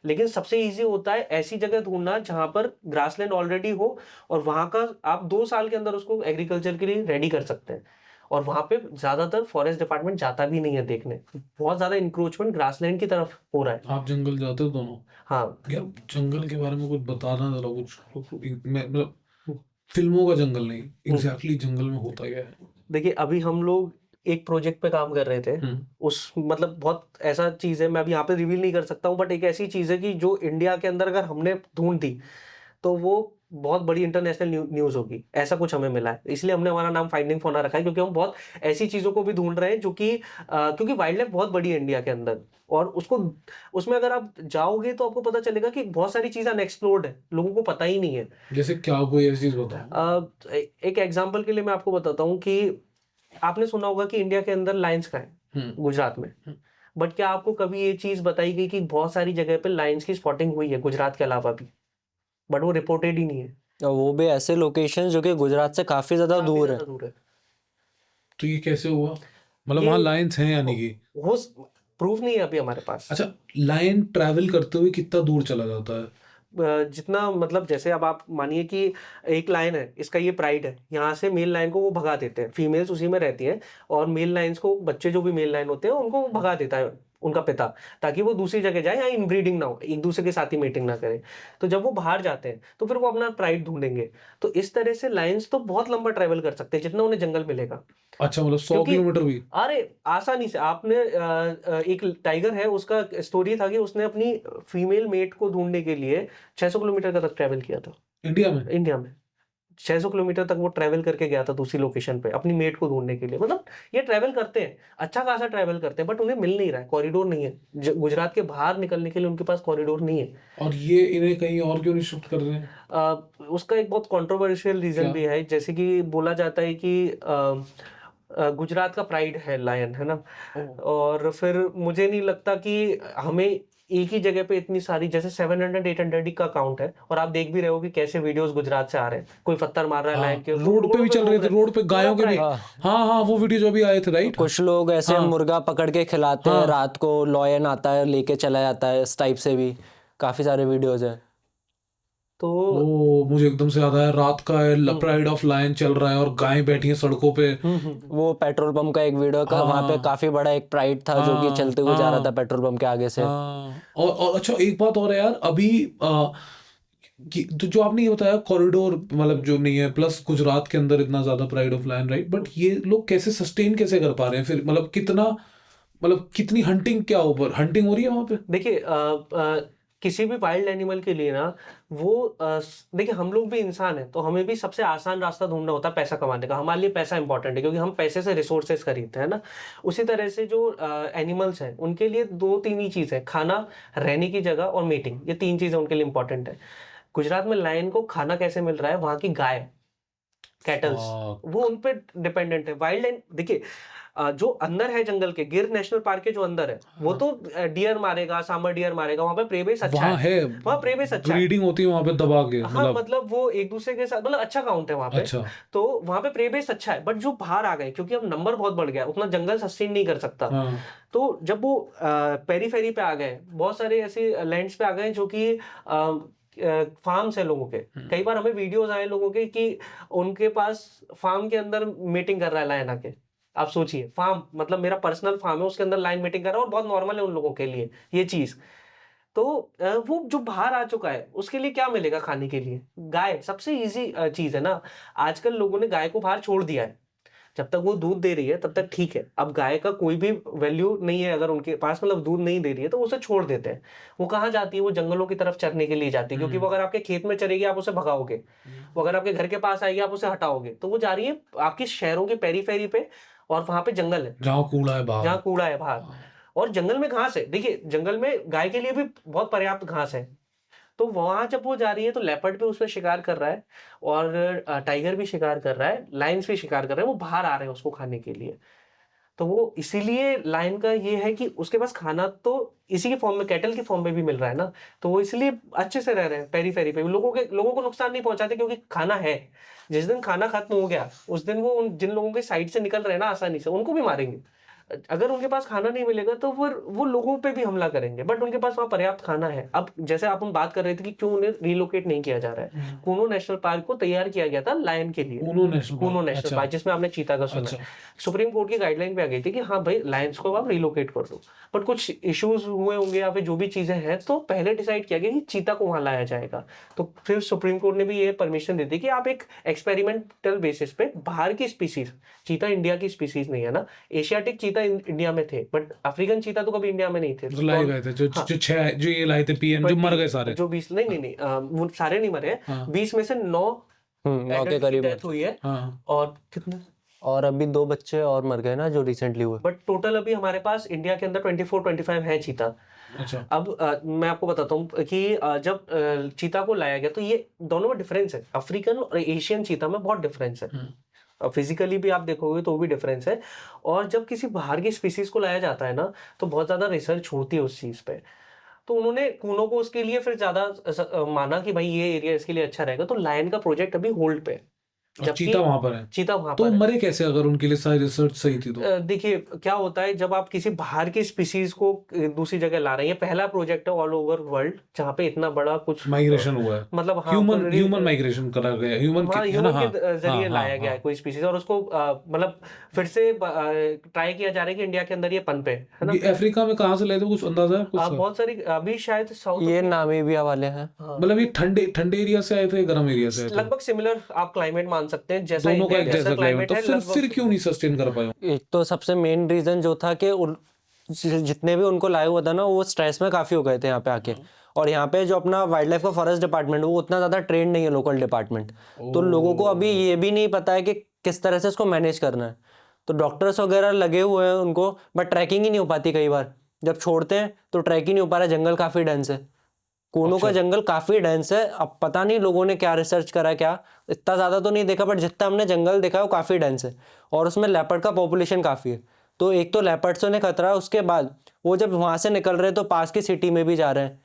लेकिन सबसे इजी होता है ऐसी जगह ढूंढना जहां पर ग्रासलैंड ऑलरेडी हो, और वहां का आप 2 साल के अंदर उसको एग्रीकल्चर के लिए रेडी कर सकते हैं। और वहां पे ज्यादातर फॉरेस्ट डिपार्टमेंट जाता भी नहीं है देखने, बहुत ज्यादा इंक्रोचमेंट ग्रासलैंड की तरफ हो रहा है। आप जंगल जाते हो दोनों? हाँ। यार जंगल के बारे में कुछ बताना जरा, कुछ मैं मतलब फिल्मों का जंगल नहीं, एग्जैक्टली जंगल में होता क्या है? देखिए, अभी हम लोग एक प्रोजेक्ट पे काम कर रहे थे। उस मतलब बहुत ऐसा चीज है, मैं अभी यहाँ पे रिवील नहीं कर सकता हूँ, बट एक ऐसी चीज है कि जो इंडिया के अंदर अगर हमने ढूंढ दी तो वो बहुत बड़ी इंटरनेशनल न्यूज होगी। ऐसा कुछ हमें मिला है, इसलिए हमने हमारा नाम फाइंडिंग फौना रखा है, क्योंकि हम बहुत ऐसी चीजों को भी ढूंढ रहे हैं जो कि क्योंकि वाइल्ड लाइफ बहुत बड़ी है इंडिया के अंदर, और उसको उसमें अगर आप जाओगे तो आपको पता चलेगा कि बहुत सारी चीजें अनएक्सप्लोर्ड है, लोगों को पता ही नहीं है। जैसे क्या, कोई ऐसी चीज बताओ। एक एग्जांपल के लिए मैं आपको बताता हूँ कि आपने सुना होगा कि इंडिया के अंदर लायंस का है गुजरात में, बट क्या आपको कभी ये चीज बताई गई कि बहुत सारी जगह पे लायंस की स्पॉटिंग हुई है गुजरात के अलावा भी, बट वो रिपोर्टेड ही नहीं है। और वो भी ऐसे लोकेशन जो कि गुजरात से काफी ज्यादा काफी दूर है। ज्यादा दूर है। तो ये कैसे हुआ? मतलब ये वहाँ लायंस हैं यानी कि? वो प्रूफ नहीं है अभी हमारे पास। अच्छा, लायन ट्रैवल करते हुए कितना दूर चला जाता है? जितना मतलब जैसे अब आप मानिए कि एक लाइन है, इसका ये प्राइड है, यहाँ से मेल लाइन को वो भगा देते हैं, फीमेल्स उसी में रहती हैं, और मेल लाइन्स को, बच्चे जो भी मेल लाइन होते हैं उनको वो भगा देता है उनका पिता, ताकि वो दूसरी जगह जाए, यहाँ इनब्रीडिंग ना हो, एक दूसरे के साथ ही मेटिंग ना करें। तो जब वो बाहर जाते हैं तो फिर वो अपना प्राइड ढूंढेंगे। तो इस तरह से लाइन्स तो बहुत लंबा ट्रैवल कर सकते हैं जितना उन्हें जंगल मिलेगा। अच्छा, मतलब 100 क्योंकि किलोमीटर भी? अरे आसानी से आपने एक टाइगर है, उसका स्टोरी था कि उसने अपनी फीमेल मेट को ढूंढने के लिए 600 किलोमीटर का तक ट्रैवल किया था। इंडिया में? इंडिया में 600 किलोमीटर तक वो ट्रैवल करके गया था दूसरी लोकेशन पे अपनी मेट को ढूंढने के लिए। मतलब ये ट्रैवल करते हैं, अच्छा खासा ट्रैवल करते हैं, बट उन्हें मिल नहीं रहा है, कॉरिडोर नहीं है, गुजरात के बाहर निकलने के लिए उनके पास कॉरिडोर नहीं है। और ये इन्हें कहीं और क्यों नहीं शिफ्ट कर रहे हैं? उसका एक बहुत कंट्रोवर्शियल रीजन क्या? भी है, जैसे कि बोला जाता है कि गुजरात का प्राइड है लायन, है ना। और फिर मुझे नहीं लगता कि हमें एक ही जगह पे इतनी सारी, जैसे 700-800 का काउंट है, और आप देख भी रहे हो कि कैसे वीडियोस गुजरात से आ रहे हैं, कोई पत्थर मार रहा है लायन के, रोड पे भी चल रहे थे, रोड पे गायों के भी। पूरा हाँ हाँ, वो वीडियो जो भी आए थे, राइट? कुछ लोग ऐसे हाँ। मुर्गा पकड़ के खिलाते हैं, रात को लॉयन आता है लेके चला जाता है, इस टाइप से भी काफी सारे वीडियोज हैं। तो ओ, मुझे एकदम से याद आया, रात का प्राइड ऑफ लायन चल रहा है और गायें बैठी हैं सड़कों पे। वो पेट्रोल पंप का एक वीडियो का, वहां पे काफी बड़ा एक प्राइड था जो कि चलते हुए जा रहा था पेट्रोल पंप के आगे से। और अच्छा, एक बात और है यार, अभी तो जो आपने ये बताया कॉरिडोर मतलब जो नहीं है, प्लस गुजरात के अंदर इतना ज्यादा pride of lion, right? But ये लोग कैसे सस्टेन कैसे कर पा रहे हैं फिर? मतलब कितना, मतलब कितनी हंटिंग, क्या ऊपर हंटिंग हो रही है वहां पे? देखिए, किसी भी वाइल्ड एनिमल के लिए ना, वो देखिए हम लोग भी इंसान हैं, तो हमें भी सबसे आसान रास्ता ढूंढना होता है पैसा कमाने का। हमारे लिए पैसा इंपॉर्टेंट है, क्योंकि हम पैसे से रिसोर्सेज खरीदते हैं ना। उसी तरह से जो एनिमल्स हैं उनके लिए 2-3 ही चीज़ है, खाना, रहने की जगह और मीटिंग। ये 3 चीज़ें उनके लिए इंपॉर्टेंट है। गुजरात में लायन को खाना कैसे मिल रहा है? वहाँ की गाय, कैटल्स, वो उन पे डिपेंडेंट है। वाइल्ड लाइन देखिए, जो अंदर है जंगल के, गिर नेशनल पार्क के जो अंदर है, वो तो डियर मारेगा, सांबर डियर मारेगा, वहां पे प्रे बेस अच्छा वहाँ है, है, वहां प्रे बेस अच्छा है। ब्रीडिंग होती है वहां पे दबा के, हाँ, मतलब वो एक दूसरे के साथ, मतलब अच्छा काउंट है वहां पे। अच्छा। तो वहां पे प्रे बेस अच्छा है, बट जो बाहर आ गए, क्योंकि अब नंबर बहुत बढ़ गया, उतना जंगल सस्टेन नहीं कर सकता। तो जब वो पेरीफेरी पे आ गए, बहुत सारे ऐसे लैंड्स पे आ गए जो कि फार्म्स है लोगों के। कई बार हमें वीडियोस आए लोगों के कि उनके पास फार्म के अंदर मीटिंग कर रहा है लायन आके। आप सोचिए, फार्म मतलब मेरा पर्सनल फार्म है, उसके अंदर लाइन मीटिंग कर रहा है, और बहुत नॉर्मल है उन लोगों के लिए ये चीज। तो वो जो बाहर आ चुका है उसके लिए क्या मिलेगा खाने के लिए? गाय सबसे इजी चीज है ना। आजकल लोगों ने गाय को बाहर छोड़ दिया है, जब तक वो दूध दे रही है तब तक ठीक है। अब गाय का कोई भी वैल्यू नहीं है अगर उनके पास, मतलब दूध नहीं दे रही है, तो उसे छोड़ देते हैं। वो कहाँ जाती है? वो जंगलों की तरफ चरने के लिए जाती है, क्योंकि वो अगर आपके खेत में चरेगी आप उसे भगाओगे, वो अगर आपके घर के पास आएगी आप उसे हटाओगे, तो वो जा रही है आपके शहरों के पेरीफेरी पे, और वहां पे जंगल है, जहाँ कूड़ा है बाहर, जहाँ कूड़ा है बाहर, और जंगल में घास है। देखिए, जंगल में गाय के लिए भी बहुत पर्याप्त घास है। तो वहां जब वो जा रही है तो लेपर्ड भी उसमें शिकार कर रहा है और टाइगर भी शिकार कर रहा है, लायंस भी शिकार कर रहे हैं, वो बाहर आ रहे हैं उसको खाने के लिए। तो वो इसीलिए लायन का ये है कि उसके पास खाना तो इसी के फॉर्म में, कैटल के फॉर्म में भी मिल रहा है ना, तो वो इसलिए अच्छे से रह रहे हैं पेरी फेरी पे, लोगों को नुकसान नहीं पहुंचाते क्योंकि खाना है। जिस दिन खाना खत्म हो गया उस दिन वो जिन लोगों के साइड से निकल रहे हैं ना आसानी से, उनको भी मारेंगे। अगर उनके पास खाना नहीं मिलेगा तो वो लोगों पे भी हमला करेंगे, बट उनके पास वहाँ पर्याप्त खाना है। अब जैसे आप हम बात कर रहे थे कि क्यों उन्हें रिलोकेट नहीं किया जा रहा है, कूनो नेशनल पार्क को तैयार किया गया था लायन के लिए, Kuno national Kuno park, national अच्छा पार्क जिसमें आपने चीता का सुना है। अच्छा सुप्रीम कोर्ट की गाइडलाइन पे आ गई थी कि हाँ भाई लायंस को आप रिलोकेट कर दो, बट कुछ इश्यूज हुए होंगे या फिर जो भी चीजें हैं, तो पहले डिसाइड किया गया कि चीता को वहां लाया जाएगा। तो फिर सुप्रीम कोर्ट ने भी ये परमिशन दे दी कि आप एक एक्सपेरिमेंटल बेसिस पे बाहर की स्पीसीज, चीता इंडिया की स्पीसीज नहीं है ना, एशियाटिक चीता इंडिया में थे बट अफ्रीकन चीता तो कभी इंडिया में नहीं थे। जो लाए गए थे, हाँ, जो ये लाए थे पीएम, जो मर गए सारे। जो 20 नहीं नहीं नहीं वो सारे नहीं मरे हैं, हाँ 20 में से 9 9 के करीब डेथ हुई है। हाँ और कितने, और अभी 2 बच्चे और मर गए ना जो रिसेंटली हुए। बट टोटल अभी हमारे पास इंडिया के अंदर 24-25 है चीता। अच्छा अब मैं आपको बताता हूँ कि जब चीता को लाया गया तो ये दोनों में डिफरेंस है, अफ्रीकन और एशियन चीता में बहुत डिफरेंस है, फिजिकली भी आप देखोगे तो भी डिफरेंस है। और जब किसी बाहर की स्पीसीज को लाया जाता है ना तो बहुत ज्यादा रिसर्च होती है उस चीज पे, तो उन्होंने कूनो को उसके लिए फिर ज्यादा माना कि भाई ये एरिया इसके लिए अच्छा रहेगा, तो लायन का प्रोजेक्ट अभी होल्ड पे है। और जबकि चीता वहां पर है, चीता वहां तो पर है। मरे कैसे अगर उनके लिए सारी रिसर्च सही थी तो? देखिए क्या होता है जब आप किसी बाहर की स्पीसीज को दूसरी जगह ला रहे हैं, ये पहला प्रोजेक्ट है ऑल ओवर वर्ल्ड जहाँ पे इतना बड़ा कुछ माइग्रेशन हुआ है, मतलब हाँ ह्यूमन माइग्रेशन करा गया, ह्यूमन हाँ है ना? ह्यूमन हाँ के जरिए हाँ लाया गया है कोई स्पीसीज, और उसको मतलब फिर से ट्राई किया जा रहा है कि इंडिया के अंदर ये पनपे, है ना। ये अफ्रीका में कहाँ से लाए थे, कुछ अंदाजा है कुछ? बहुत सारी अभी शायद साउथ, ये नामीबिया वाले हैं। मतलब ये ठंडे ठंडे एरिया से आए थे, गर्म एरिया से आए थे? लगभग सिमिलर आप क्लाइमेट मान सकते हैं, जैसा दोनों का इंडिया एक जैसा जैसा क्लाइमेट, क्लाइमेट तो है फिर लगभग क्यों नहीं सस्टेन कर पाए? एक तो सबसे मेन रीजन जो था कि जितने भी उनको लाया हुआ था ना वो स्ट्रेस में काफी हो गए थे यहाँ पे आके। और यहाँ पे जो अपना वाइल्ड लाइफ का फॉरेस्ट डिपार्टमेंट वो उतना ज्यादा ट्रेंड नहीं है, लोकल डिपार्टमेंट। तो लोगों को अभी ये भी नहीं पता है कि किस तरह से इसको मैनेज करना है। तो डॉक्टर्स वगैरह लगे हुए हैं उनको, बट ट्रैकिंग ही नहीं हो पाती। कई बार जब छोड़ते हैं तो ट्रैक ही नहीं हो पा रहा, जंगल काफी डेंस है, कूनो का जंगल काफी डेंस है। अब पता नहीं लोगों ने क्या रिसर्च करा, क्या इतना ज्यादा तो नहीं देखा, बट जितना हमने जंगल देखा है वो काफी डेंस है। और उसमें लेपर्ड का पॉपुलेशन काफी है, तो एक तो लेपर्ड से उन्हें खतरा है, उसके बाद वो जब वहां से निकल रहे हैं तो पास की सिटी में भी जा रहे हैं,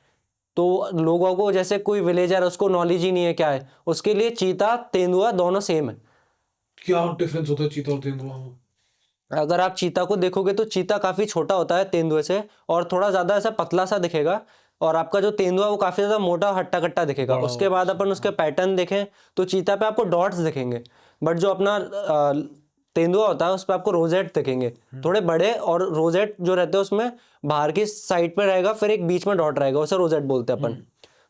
तो लोगों को जैसे कोई विलेजर है उसको नॉलेज ही नहीं है क्या है, उसके लिए चीता तेंदुआ दोनों सेम है। क्या डिफरेंस होता है चीता और तेंदुआ में? अगर आप चीता को देखोगे तो चीता काफी छोटा होता है तेंदुए से, और थोड़ा ज्यादा ऐसा पतला सा दिखेगा, और आपका जो तेंदुआ वो काफी ज्यादा मोटा हट्टा कट्टा दिखेगा। उसके बाद अपन उसके पैटर्न देखें तो चीता पे आपको डॉट्स दिखेंगे, बट जो अपना तेंदुआ होता है उस पर आपको रोजेट दिखेंगे थोड़े बड़े, और रोजेट जो रहते हैं उसमें बाहर की साइड पे रहेगा, फिर एक बीच में डॉट रहेगा, उसे रोजेट बोलते हैं अपन,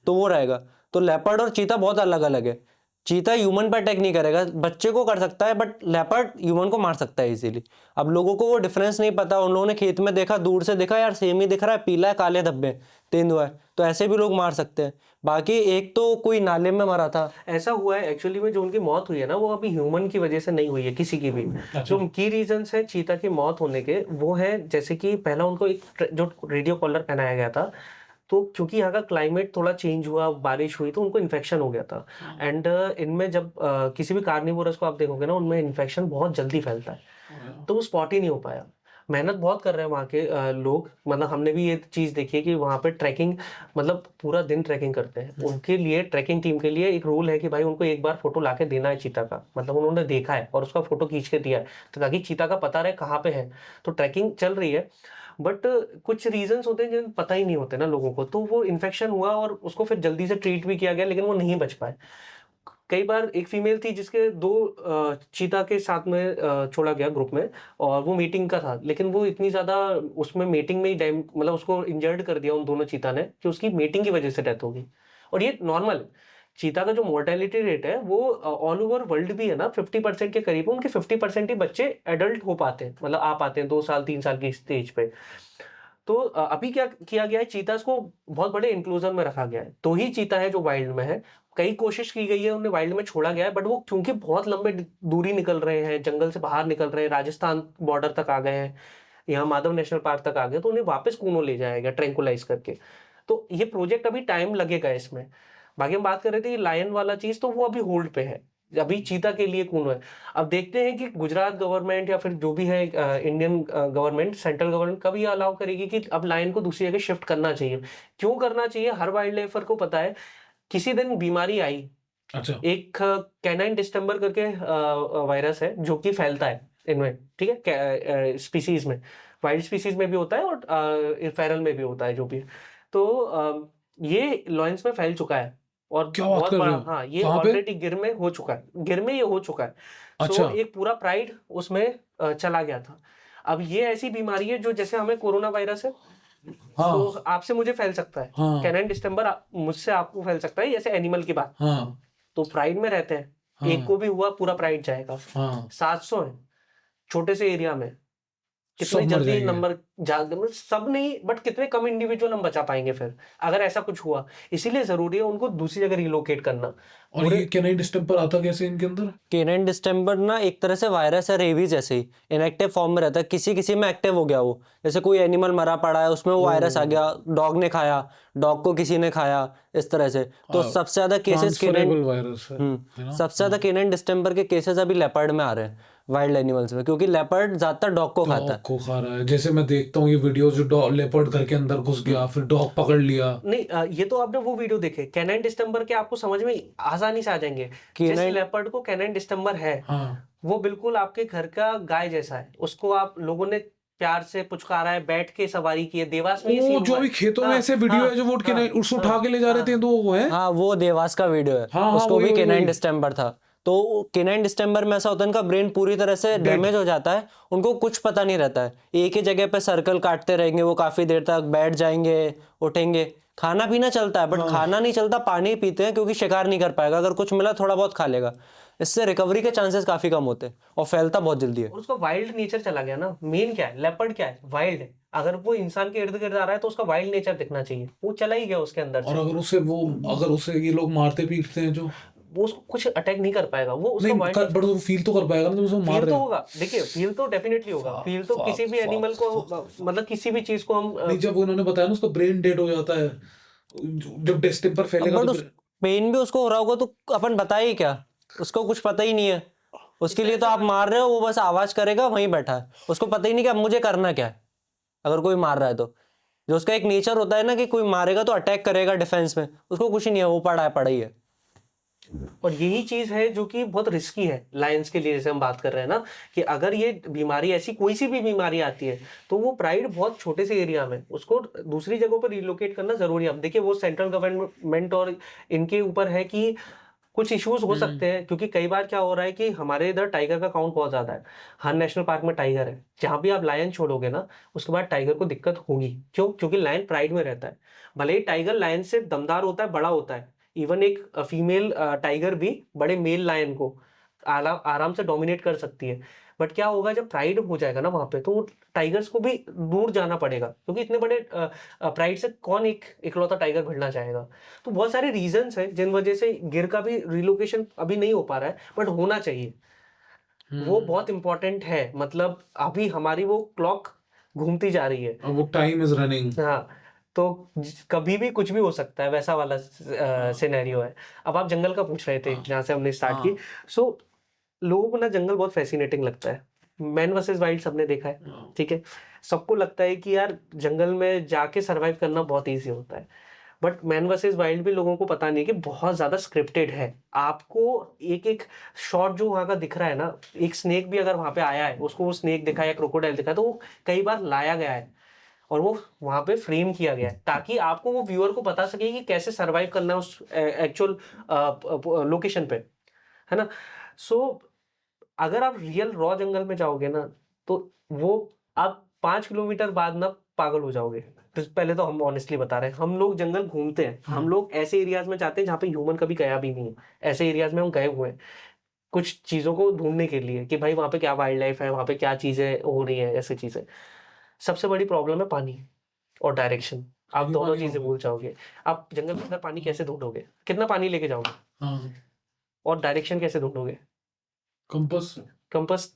तो वो रहेगा। तो लेपर्ड और चीता बहुत अलग अलग है। चीता ह्यूमन पर अटैक नहीं करेगा, बच्चे को कर सकता है, बट लेपर्ड ह्यूमन को मार सकता है इजीली। अब लोगों को वो डिफरेंस नहीं पता, उन लोगों ने खेत में देखा, दूर से देखा यार सेम ही दिख रहा है, पीला है काले धब्बे तेंदुआ है, तो ऐसे भी लोग मार सकते हैं। बाकी एक तो कोई नाले में मरा था, ऐसा हुआ है एक्चुअली में, जो उनकी मौत हुई है ना वो अभी ह्यूमन की वजह से नहीं हुई है किसी की भी। जो की रीजंस है चीता की मौत होने के वो है, जैसे कि पहला उनको एक जो रेडियो कॉलर पहनाया गया था, तो क्योंकि यहाँ का क्लाइमेट थोड़ा चेंज हुआ, बारिश हुई, तो उनको इन्फेक्शन हो गया था। एंड इनमें जब किसी भी कार्निवोरस को आप देखोगे ना उनमें इन्फेक्शन बहुत जल्दी फैलता है, तो वो स्पॉट ही नहीं हो पाया। मेहनत बहुत कर रहे हैं वहाँ के लोग, मतलब हमने भी ये चीज़ देखी है कि वहाँ पे ट्रैकिंग, मतलब पूरा दिन ट्रैकिंग करते हैं। उनके लिए ट्रैकिंग टीम के लिए एक रूल है कि भाई उनको एक बार फोटो ला के देना है चीता का, मतलब उन्होंने देखा है और उसका फोटो खींच के दिया है, तो ताकि चीता का पता रहे कहाँ पे है। तो ट्रैकिंग चल रही है, बट कुछ रीजंस होते हैं जिन पता ही नहीं होते ना लोगों को, तो वो इन्फेक्शन हुआ और उसको फिर जल्दी से ट्रीट भी किया गया, लेकिन वो नहीं बच पाए। कई बार एक फीमेल थी जिसके 2 चीता के साथ में छोड़ा गया ग्रुप में, और वो मीटिंग का था, लेकिन वो इतनी ज्यादा उसमें मीटिंग में ही मतलब उसको इंजर्ड कर दिया उन दोनों चीता ने कि उसकी मीटिंग की वजह से डेथ हो गई। और ये नॉर्मल है, चीता का जो मोर्टेलिटी रेट है वो ऑल ओवर वर्ल्ड भी है ना 50% के करीब, उनके 50% ही बच्चे एडल्ट हो पाते हैं, मतलब आ पाते हैं 2 साल 3 साल की स्टेज पे। तो अभी क्या किया गया है, चीतास को बहुत बड़े इंक्लूजन में रखा गया है, तो ही चीता है जो वाइल्ड में है। कई कोशिश की गई है, उन्हें वाइल्ड में छोड़ा गया है, बट वो क्योंकि बहुत लंबे दूरी निकल रहे हैं, जंगल से बाहर निकल रहे हैं, राजस्थान बॉर्डर तक आ गए हैं, यहाँ माधव नेशनल पार्क तक आ गए, तो उन्हें वापस कूनो ले जाएगा ट्रैंकुलाइज करके। तो ये प्रोजेक्ट अभी टाइम लगेगा इसमें। बाकी हम बात कर रहे थे लायन वाला चीज, तो वो अभी होल्ड पे है, अभी चीता के लिए कूनो है। अब देखते हैं कि गुजरात गवर्नमेंट या फिर जो भी है इंडियन गवर्नमेंट, सेंट्रल गवर्नमेंट कब ये अलाउ करेगी कि अब लायन को दूसरी जगह शिफ्ट करना चाहिए। क्यों करना चाहिए, हर वाइल्ड लाइफर को पता है किसी दिन बीमारी आई, अच्छा एक कैनाइन डिस्टेंबर करके वायरस है जो कि फैलता है इनमें, ठीक है, स्पीसीज में, वाइल्ड स्पीसीज में भी होता है और फेरल में भी होता है जो भी है। तो ये लॉयंस में फैल चुका है और क्या बात बहुत कर रहे बड़ा, हो? हाँ ये कहाँ पे? ऑलरेडी गिर में हो चुका है, गिर में ये हो चुका है। अच्छा सो एक पूरा प्राइड उसमें चला गया था। अब ये ऐसी बीमारी है जो जैसे हमें कोरोना वायरस है, तो हाँ आपसे मुझे फैल सकता है, हाँ कैनाइन डिस्टेंबर मुझसे आपको फैल सकता है, जैसे एनिमल की बात। हाँ तो प्राइड में रहते हैं, एक हाँ को भी हुआ पूरा प्राइड जाएगा। हाँ 700 है छोटे से एरिया में, कितने सब मर जल्दी जाएंगे। नंबर मतलब सब नहीं, बट कितने कम इंडिविजुअल हम बचा पाएंगे फिर अगर ऐसा कुछ हुआ। इसीलिए जरूरी है उनको दूसरी जगह रिलोकेट करना। और पूरे ये कैनाइन डिस्टेंपर आता कैसे इनके अंदर? केनेन डिस्टेंबर ना एक तरह से वायरस है, रेबीज जैसे ही इनएक्टिव फॉर्म में रहता है, किसी किसी में एक्टिव हो गया वो, जैसे कोई एनिमल मरा पड़ा है उसमें वो वायरस आ ओ गया, डॉग ने खाया, डॉग को किसी ने खाया, इस तरह से। तो हाँ, सबसे ज्यादा केसेस केनेन ट्रांसफरेबल वायरस है ना? सबसे ज्यादा हाँ, केनेन डिस्टेंबर के केसेस अभी लेपर्ड में आ रहे हैं, वाइल्ड एनिमल्स में, क्योंकि लेपर्ड ज्यादातर डॉग को खाता डॉग है। को खा रहा है। जैसे मैं देखता हूँ ये वीडियो, जो डॉग लेपर्ड घर के अंदर घुस गया, फिर डॉग पकड़ लिया। नहीं, ये तो आपने वो वीडियो देखे कैनाइन डिस्टेंबर के, आपको समझ में आसानी से आ जाएंगे। जिस केनेन लेपर्ड को कैनाइन डिस्टेंबर है, हाँ वो बिल्कुल आपके घर का गाय जैसा है, उसको आप लोगों ने प्यार से पुचकारा है, बैठ के सवारी की है, देवास में ये वो सीन जो हुआ है। अभी खेतों में हाँ ऐसे वीडियो है, जो हाँ वो उठ के हाँ नहीं, उसको हाँ उठा के ले जा रहे थे, हाँ तो वो है। हाँ, वो देवास का वीडियो है, हाँ हाँ उसको वही भी वही केनाइन वही। डिस्टेंबर था। तो केनाइन डिस्टेंबर में ऐसा होता है, इनका ब्रेन पूरी तरह से डेड। डैमेज हो जाता है, उनको कुछ पता नहीं रहता है, एक ही जगह पे सर्कल काटते रहेंगे वो काफ़ी देर तक, बैठ जाएंगे, उठेंगे, खाना पीना चलता है, बट हाँ खाना नहीं चलता, पानी पीते हैं क्योंकि शिकार नहीं कर पाएगा, अगर कुछ मिला थोड़ा बहुत खा लेगा, इससे रिकवरी के चांसेस काफ़ी कम होते हैं और फैलता बहुत जल्दी है। और उसका वाइल्ड नेचर चला गया ना। मेन क्या है, लेपर्ड क्या है, वाइल्ड है। अगर वो इंसान के इर्द गिर्द आ रहा है तो उसका वाइल्ड नेचर दिखना चाहिए, वो चला ही गया उसके अंदर और से। अगर उसे ये लोग मारते पीटते हैं जो, वो उसको कुछ अटैक नहीं कर पाएगा, वो उसका नहीं वाइल्ड बट नेचर। वो फील तो कर पाएगा ना जब उसे मार फील रहे तो हैं। होगा, देखिए फील तो डेफिनेटली होगा, फक फील तो किसी फक भी फक एनिमल को, फक। मतलब किसी भी चीज को हम नहीं, जब उन्होंने बताया ना उसका ब्रेन डेड हो जाता है, जब डिस्टेंपर अब फैलेगा तो बट उस पेन भी उसको हो रहा होगा, तो अपन बताए ही क्या, उसको कुछ पता ही नहीं है, इस उसके तरह लिए तो से आप मार रहे हो, वो बस आवाज करेगा वहीं बैठा है, उसको पता ही नहीं कि अब मुझे करना क्या है। अगर कोई मार रहा है तो जो उसका एक नेचर होता है ना कि कोई मारेगा तो अटैक करेगा डिफेंस में, उसको कुछ ही नहीं है, वो पड़ा ही है। और यही चीज है जो कि बहुत रिस्की है लायंस के लिए, जैसे हम बात कर रहे हैं ना, कि अगर ये बीमारी, ऐसी कोई सी भी बीमारी आती है, तो वो प्राइड बहुत छोटे से एरिया में, उसको दूसरी जगहों पर रिलोकेट करना जरूरी है। अब देखिए वो सेंट्रल गवर्नमेंट और इनके ऊपर है कि कुछ इश्यूज हो सकते हैं, क्योंकि कई बार क्या हो रहा है कि हमारे इधर टाइगर का काउंट बहुत ज्यादा है, हर नेशनल पार्क में टाइगर है, जहां भी आप लायन छोड़ोगे ना उसके बाद टाइगर को दिक्कत होगी। क्यों? क्योंकि लायन प्राइड में रहता है। भले ही टाइगर लायन से दमदार होता है, बड़ा होता है, इवन एक फीमेल टाइगर भी बड़े मेल लायन को आराम से डोमिनेट कर सकती है। बट क्या होगा जब प्राइड हो जाएगा ना वहां पे, तो टाइगर्स को भी दूर जाना पड़ेगा, क्योंकि इतने बड़े प्राइड से कौन एक इकलौता टाइगर भिड़ना चाहेगा। तो बहुत सारे रीजंस हैं जिन वजह से गिर का भी रिलोकेशन अभी नहीं हो पा रहा है, बट होना चाहिए। वो बहुत इंपॉर्टेंट है, मतलब अभी हमारी वो क्लॉक घूमती जा रही है। अब वो टाइम इज रनिंग। हाँ, तो कभी भी कुछ भी हो सकता है, वैसा वाला सिनेरियो है। अब आप जंगल का पूछ रहे थे जहाँ से हमने स्टार्ट की। सो लोगों को ना जंगल बहुत फैसिनेटिंग लगता है, मैन वर्सेस वाइल्ड सबने देखा है, ठीक है, सबको लगता है कि यार जंगल में जाके सरवाइव करना बहुत ईजी होता है। बट मैन वर्सेस वाइल्ड भी लोगों को पता नहीं है कि बहुत ज्यादा स्क्रिप्टेड है। आपको एक एक शॉट जो वहां का दिख रहा है ना, एक स्नेक भी अगर वहां पे आया है, उसको वो स्नेक दिखा है या क्रोकोडाइल दिखा है, तो वो कई बार लाया गया है और वो वहां पे फ्रेम किया गया है, ताकि आपको, वो व्यूअर को पता सके कि कैसे सरवाइव करना है उस एक्चुअल लोकेशन पे, है ना। सो अगर आप रियल रॉ जंगल में जाओगे ना, तो वो आप 5 किलोमीटर बाद ना पागल हो जाओगे। तो पहले तो हम ऑनेस्टली बता रहे हैं, हम लोग जंगल घूमते हैं, हम लोग ऐसे एरियाज में जाते हैं जहाँ पे ह्यूमन कभी गया भी नहीं है, ऐसे एरियाज में हम गए हुए हैं कुछ चीजों को ढूंढने के लिए कि भाई वहाँ पे क्या वाइल्ड लाइफ है, वहाँ पे क्या चीजें हो रही है, ऐसी चीजें। सबसे बड़ी प्रॉब्लम है पानी और डायरेक्शन, आप अभी दोनों पानी चीजें होगा। भूल जाओगे। आप जंगल में अंदर पानी कैसे ढूंढोगे, कितना पानी लेके जाओगे, हाँ और डायरेक्शन कैसे ढूंढोगे, कंपास। कंपास